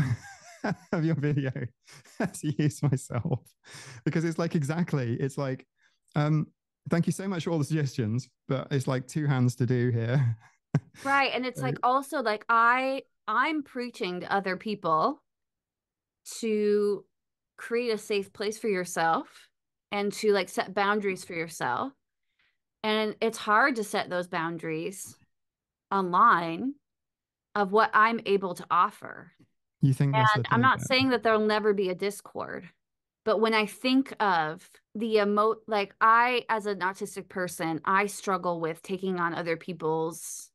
of your video to use myself because it's like exactly it's like um thank you so much for all the suggestions, but it's like two hands to do here.
right. And it's
So,
like also like I'm preaching to other people to create a safe place for yourself and to like set boundaries for yourself. And it's hard to set those boundaries online of what I'm able to offer.
you think you're
And I'm
slipping a
not
bit?
saying that there'll never be a Discord, but when I think of the like I, as an autistic person, I struggle with taking on other people's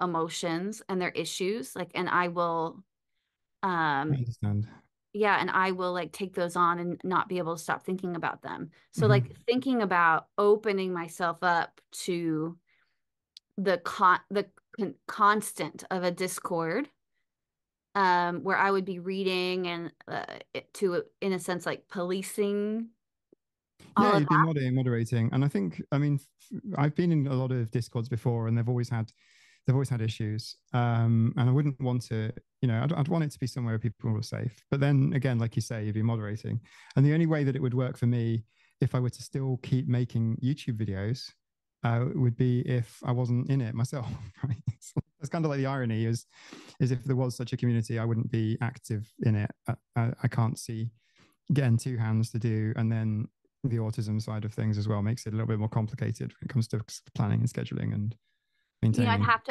emotions and their issues. Like, and I will
I
um
understand.
yeah, and I will like take those on and not be able to stop thinking about them. So
Hmm.
like thinking about opening myself up to the constant of a Discord, where I would be reading and to in a sense like policing
Yeah,
all of
you'd be
that.
moderating, and I think I mean I've been in a lot of Discords before, and they've always had issues. And I wouldn't want to, I'd want it to be somewhere where people are safe. But then again, like you say, you'd be moderating. And the only way that it would work for me if I were to still keep making YouTube videos would be if I wasn't in it myself, right? That's kind of like the irony is if there was such a community, I wouldn't be active in it. I can't see getting two hands to do, and then the autism side of things as well makes it a little bit more complicated when it comes to planning and scheduling and maintaining.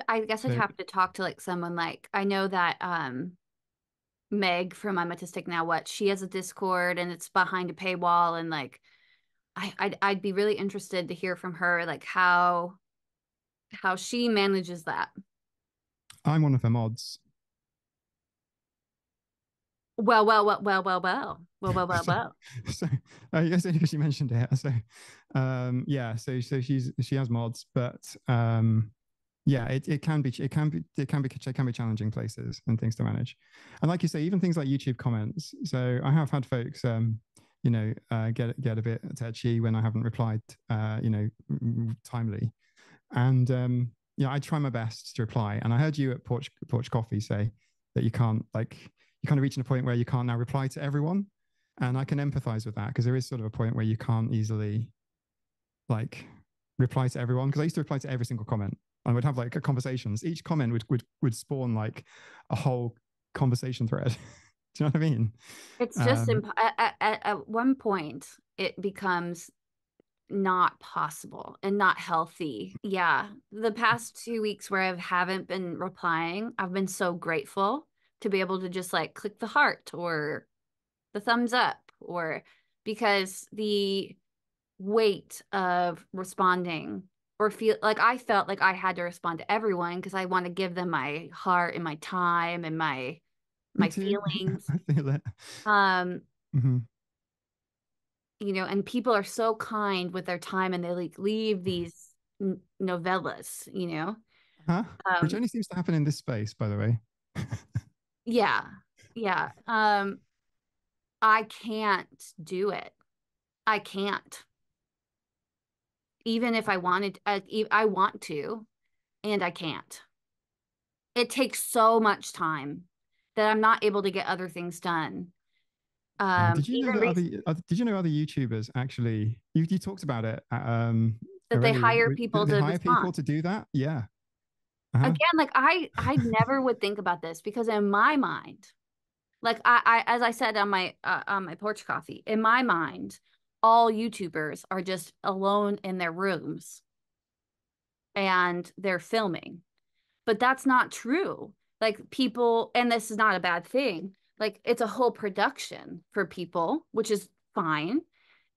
I guess I'd
So
have to talk to like someone, like I know that Meg from I'm Autistic Now What, she has a Discord and it's behind a paywall, and like I'd be really interested to hear from her like how she manages that.
I'm one of her mods. so,
Well.
so yes, because you mentioned it. So yeah, so she has mods, but yeah, it can be challenging places and things to manage. And like you say, even things like YouTube comments. So I have had folks get a bit touchy when I haven't replied timely. And I try my best to reply. And I heard you at Porch Coffee say that you can't like you're kind of reaching a point where you can't now reply to everyone. And I can empathize with that because there is sort of a point where you can't easily like reply to everyone. Because I used to reply to every single comment and would have like conversations. Each comment would spawn like a whole conversation thread. Do you know what I mean?
It's just
Um,
at one point it becomes not possible and not healthy. Yeah. The past 2 weeks where I haven't been replying, I've been so grateful to be able to just like click the heart or the thumbs up, or because the weight of responding or feel like I felt like I had to respond to everyone because I want to give them my heart and my time and
Me
my
too.
feelings.
I feel it.
Um,
Hmm.
and people are so kind with their time and they like leave these novellas,
Huh? Which
Um,
only seems to happen in this space, by the way.
yeah. Yeah. I can't do it. I can't. Even if I wanted, I want to, and I can't. It takes so much time that I'm not able to get other things done.
Did you know
Even
that did you know other YouTubers actually, you talked about it
that they
already.
hire people
They
to
hire people
respond.
to do that? Yeah. Uh-huh.
Again, like I never would think about this because in my mind, like as I said on my porch coffee, in my mind, all YouTubers are just alone in their rooms and they're filming. But that's not true. Like people, and this is not a bad thing. Like it's a whole production for people, which is fine.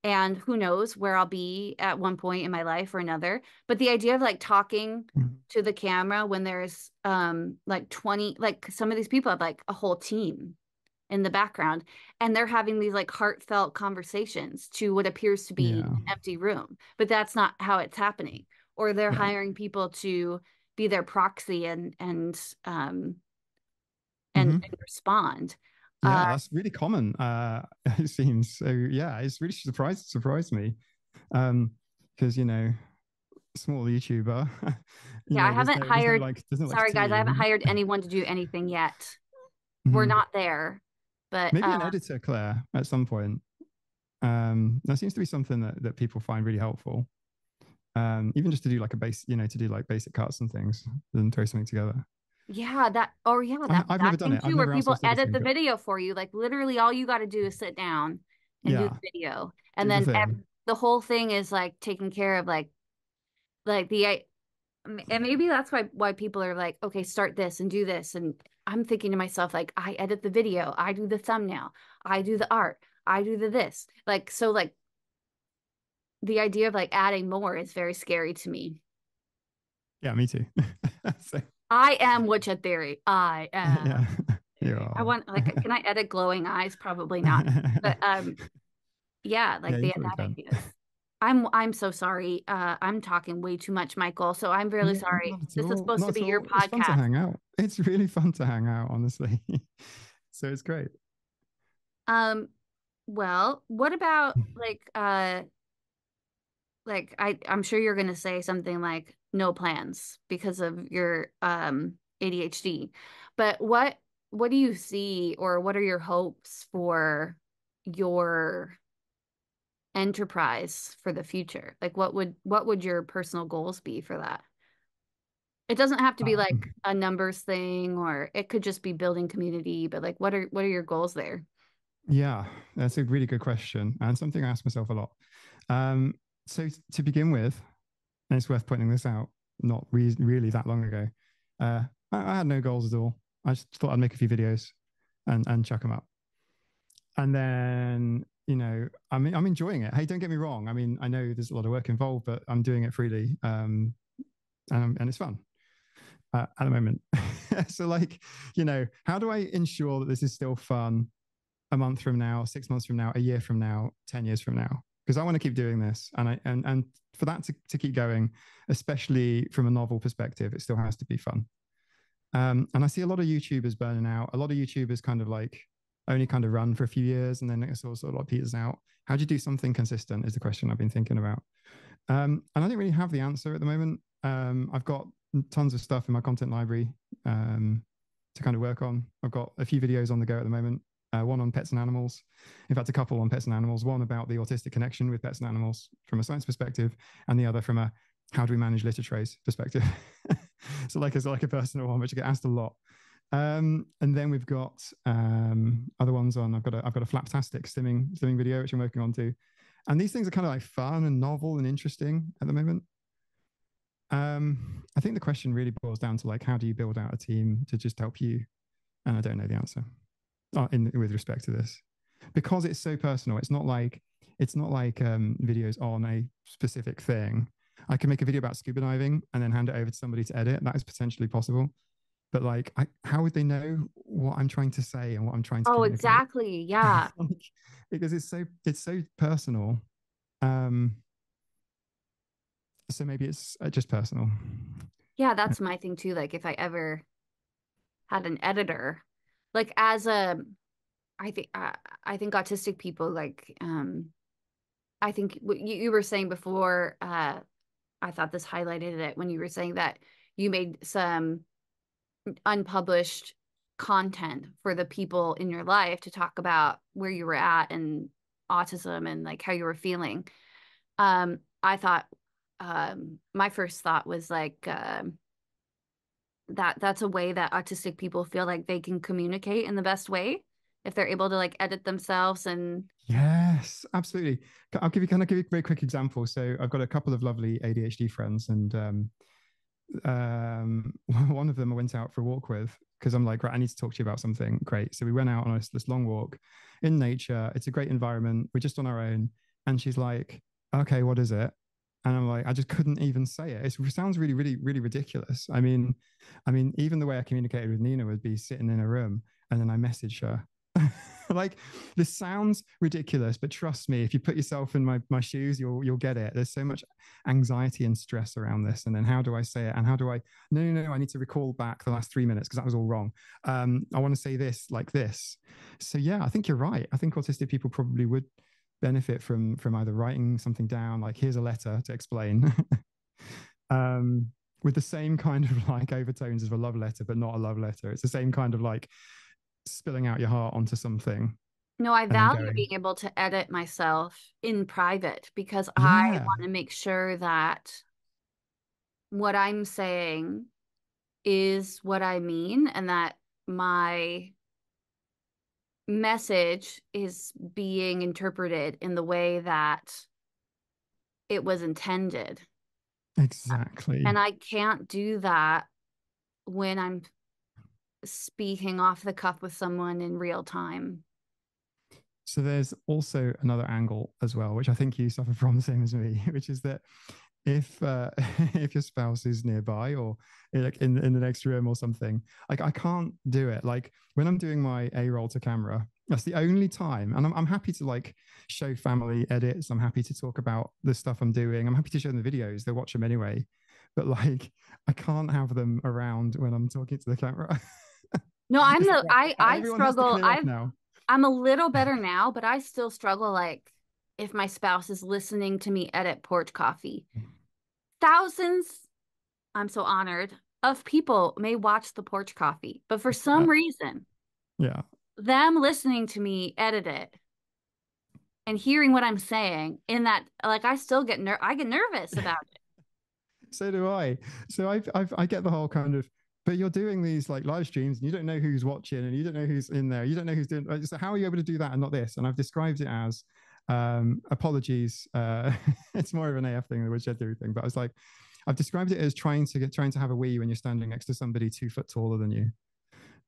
And who knows where I'll be at one point in my life or another. But the idea of like talking
Mhm.
to the camera when there's like 20, like some of these people have like a whole team in the background and they're having these like heartfelt conversations to what appears to be
Yeah.
an empty room, but that's not how it's happening. Or they're
Yeah.
hiring people to be their proxy um
Hmm.
and respond.
Yeah,
uh
that's really common. It seems so. Yeah, it's really surprised me. Because small YouTuber,
yeah, I
there's
haven't
no
hired,
like there's no like
sorry guys, I haven't
team.
hired anyone to do anything yet. We're
Mhm.
not there, but
Maybe an editor, Claire, at some point. That seems to be something that people find really helpful. Even just to do like a base, to do like basic cuts and things, and throw something together.
yeah, that, or yeah,
I've
that
never done
thing
it. I've
too, where
never
people
outsourced
edit
editing,
the
but
video for you. Like literally all you got to do is sit down and do
yeah,
the video. And
do the
then
thing.
the whole thing is like taken care of, like and maybe that's why people are like, okay, start this and do this. And I'm thinking to myself, like, I edit the video, I do the thumbnail, I do the art, I do the this. Like, so like the idea of like adding more is very scary to me.
Yeah, me too. So,
I am Witchet Theory. I am
yeah,
theory. I
yeah.
want like, can I edit glowing eyes? Probably not. But yeah,
Yeah,
like
you
the
probably
that
can.
idea is. I'm so sorry. I'm talking way too much, Michael. So I'm really
Yeah,
sorry.
not at
This is
all.
supposed
Not
to
at
be your
all. It's fun to
podcast.
hang out. It's really fun to hang out, honestly. So it's great.
Um, well, what about like I'm sure you're gonna say something like no plans because of your ADHD. But what do you see, or what are your hopes for your enterprise for the future? Like what would your personal goals be for that? It doesn't have to be like
Um,
a numbers thing, or it could just be building community, but like what are your goals there?
yeah, that's a really good question and something I ask myself a lot. Um, so to begin with, and it's worth pointing this out, not really that long ago, I had no goals at all. I just thought I'd make a few videos and chuck them up. And then, I'm enjoying it. Hey, don't get me wrong. I mean, I know there's a lot of work involved, but I'm doing it freely. And it's fun at the moment. So, like, how do I ensure that this is still fun a month from now, 6 months from now, a year from now, 10 years from now? Because I want to keep doing this. And for that to keep going, especially from a novel perspective, it still has to be fun. And I see a lot of YouTubers burning out. A lot of YouTubers kind of like only kind of run for a few years and then it sort of like peters out. How do you do something consistent is the question I've been thinking about. And I don't really have the answer at the moment. I've got tons of stuff in my content library to kind of work on. I've got a few videos on the go at the moment. One on pets and animals. In fact, a couple on pets and animals. One about the autistic connection with pets and animals from a science perspective, and the other from a how do we manage litter trays perspective. So like it's like a personal one, which I get asked a lot. And then we've got other ones on. I've got a flaptastic stimming video which I'm working on too. And these things are kind of like fun and novel and interesting at the moment. I think the question really boils down to like how do you build out a team to just help you? And I don't know the answer with respect to this. because it's so personal. It's not like videos on a specific thing. I can make a video about scuba diving and then hand it over to somebody to edit. That is potentially possible. But like, how would they know what I'm trying to say and what I'm trying to
Oh,
communicate?
exactly. Yeah.
Because it's so personal. Um, so maybe it's just personal.
Yeah, that's my thing too. Like if I ever had an editor, like as a, I think I think autistic people like I think what you were saying before, I thought this highlighted it when you were saying that you made some unpublished content for the people in your life to talk about where you were at and autism and like how you were feeling. I thought my first thought was like that's a way that autistic people feel like they can communicate in the best way if they're able to like edit themselves and
Yes, absolutely. Can I give you a very quick example? So I've got a couple of lovely ADHD friends, and one of them I went out for a walk with because I'm like, right, I need to talk to you about something. Great. So we went out on this long walk in nature. It's a great environment. We're just on our own. And she's like, okay, what is it? And I'm like, I just couldn't even say it. It sounds really, really, really ridiculous. I mean, even the way I communicated with Nina would be sitting in a room and then I message her. Like, this sounds ridiculous, but trust me, if you put yourself in my shoes, you'll get it. There's so much anxiety and stress around this. And then how do I say it? And how do I no, no, no, I need to recall back the last 3 minutes because that was all wrong. I want to say this like this. So yeah, I think you're right. I think autistic people probably would benefit from either writing something down, like here's a letter to explain, um, with the same kind of like overtones of a love letter, but not a love letter. It's the same kind of like spilling out your heart onto something
no, I
and then
value
going,
being able to edit myself in private because I
yeah,
want to make sure that what I'm saying is what I mean and that my message is being interpreted in the way that it was intended.
exactly.
And I can't do that when I'm speaking off the cuff with someone in real time.
So there's also another angle as well, which I think you suffer from the same as me, which is that if if your spouse is nearby or like in the next room or something, like I can't do it. Like when I'm doing my A roll to camera, that's the only time. And I'm happy to like show family edits. I'm happy to talk about the stuff I'm doing. I'm happy to show them the videos. They'll watch them anyway. But like I can't have them around when I'm talking to the camera.
No, I'm
It's like,
the
right,
I
everyone has to
struggle.
clear off now.
I'm a little better now, but I still struggle like if my spouse is listening to me edit porch coffee. Thousands, I'm so honored, of people may watch the porch coffee, but for
Yeah.
some reason,
Yeah.
them listening to me edit it and hearing what I'm saying in that like I still I get nervous about it.
So do I. So I get the whole kind of, but you're doing these like live streams and you don't know who's watching and you don't know who's in there. You don't know who's doing. So how are you able to do that and not this? And I've described it as apologies. It's more of an AF thing than a shed theory thing. But I was like, I've described it as trying to have a wee when you're standing next to somebody 2 foot taller than you.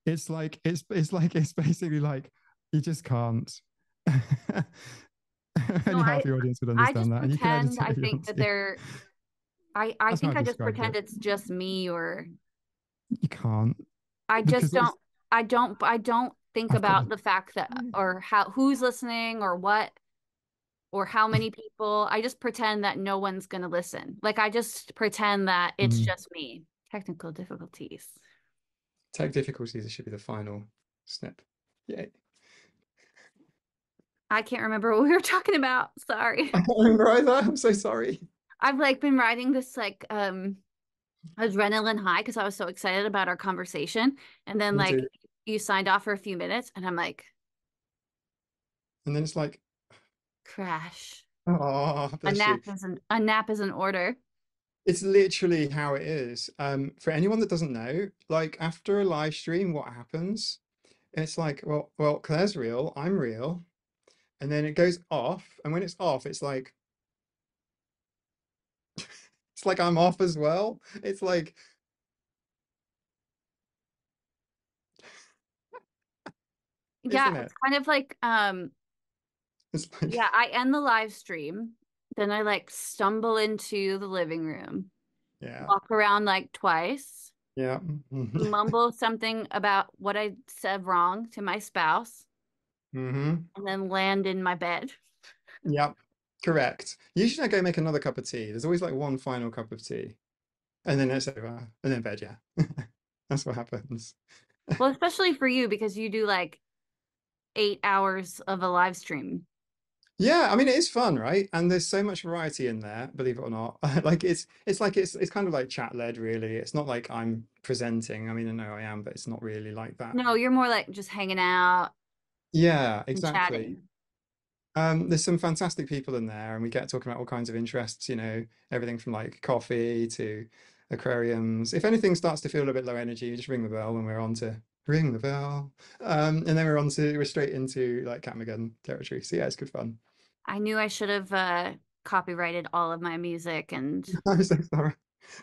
It's basically like you just can't.
No,
Only half your audience would
I
understand
just
that, and you can edit
pretend
it
I
if you
think
want
that
to.
they're I
That's how
think
I've
I just
described
pretend
it.
it's just me or
You can't
I just
because
don't I don't think
I've got
about
the
the fact that or how who's listening or what or how many people. I just pretend that no one's going to listen. Like I just pretend that it's
mm,
just me. Technical difficulties.
tech difficulties. It should be the final snip. Yay.
I can't remember what we were talking about. Sorry.
I can't remember either. I'm so sorry.
I've like been riding this like adrenaline high because I was so excited about our conversation and then
Me
like
too.
you signed off for a few minutes and I'm like
And then it's like,
crash.
oh, bless you.
A nap is an order.
It's literally how it is. For anyone that doesn't know, like after a live stream, what happens? It's like, well, Claire's real, I'm real, and then it goes off, and when it's off, it's like I'm off as well. It's like,
Yeah,
isn't
it's
it?
kind of like
It's like,
Yeah, I end the live stream. Then I like stumble into the living room,
yeah,
walk around like twice,
yeah.
mumble something about what I said wrong to my spouse,
Mm-hmm.
and then land in my bed.
Yep, correct. Usually I go make another cup of tea. There's always like one final cup of tea, and then it's over, and then bed, yeah. That's what happens.
Well, especially for you because you do like 8 hours of a live stream.
Yeah, I mean it is fun, right? And there's so much variety in there, believe it or not. Like it's like it's kind of like chat led, really. It's not like I'm presenting. I mean, I know I am, but it's not really like that.
No, you're more like just hanging out
Yeah,
and
exactly.
chatting.
There's some fantastic people in there, and we get talking about all kinds of interests, everything from like coffee to aquariums. If anything starts to feel a bit low energy, just ring the bell when we're on to ring the bell. And then we're straight into like Catmageddon territory. So yeah, it's good fun.
I knew I should have copyrighted all of my music and
I'm so sorry.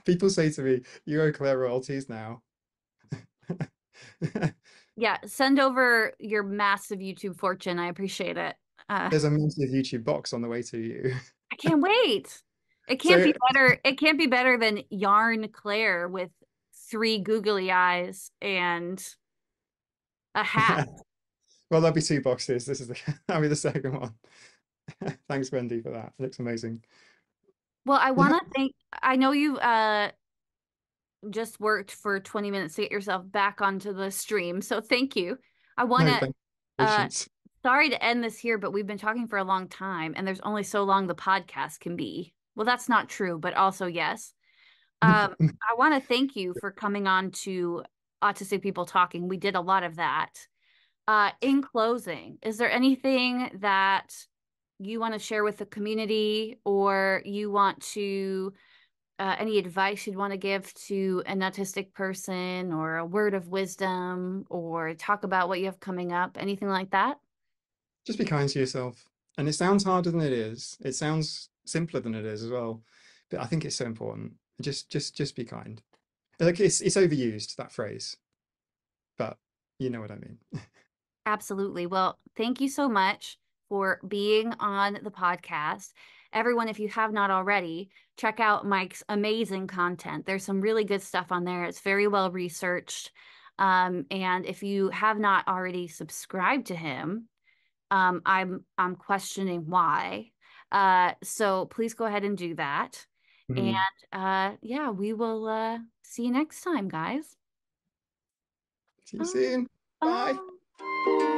People say to me, "You owe Claire royalties now."
yeah, send over your massive YouTube fortune. I appreciate it.
There's a massive YouTube box on the way to you.
I can't wait. It can't
So
be better. It can't be better than Yarn Claire with three googly eyes and a hat.
well, there'll be two boxes. That'll be the second one. Thanks, Wendy, for that. It looks amazing.
Well, I
Yeah,
want to thank, I know you just worked for 20 minutes to get yourself back onto the stream. So thank you. I want
no,
to,
thank you.
uh,
Patience.
sorry to end this here, but we've been talking for a long time and there's only so long the podcast can be. Well, that's not true, but also yes. I want to thank you for coming on to Autistic People Talking. We did a lot of that. In closing, is there anything that you want to share with the community or you want to any advice you'd want to give to an autistic person or a word of wisdom or talk about what you have coming up, anything like that?
Just be kind to yourself. And it sounds harder than it is. It sounds simpler than it is as well. But I think it's so important. Just be kind. Like it's overused, that phrase, but you know what I mean.
Absolutely. Well, thank you so much for being on the podcast. Everyone, if you have not already, check out Mike's amazing content. There's some really good stuff on there. It's very well researched. And if you have not already subscribed to him, I'm questioning why. So please go ahead and do that. And
Mhm.
yeah, we will see you next time, guys.
See you
Bye.
soon. Bye.
Bye.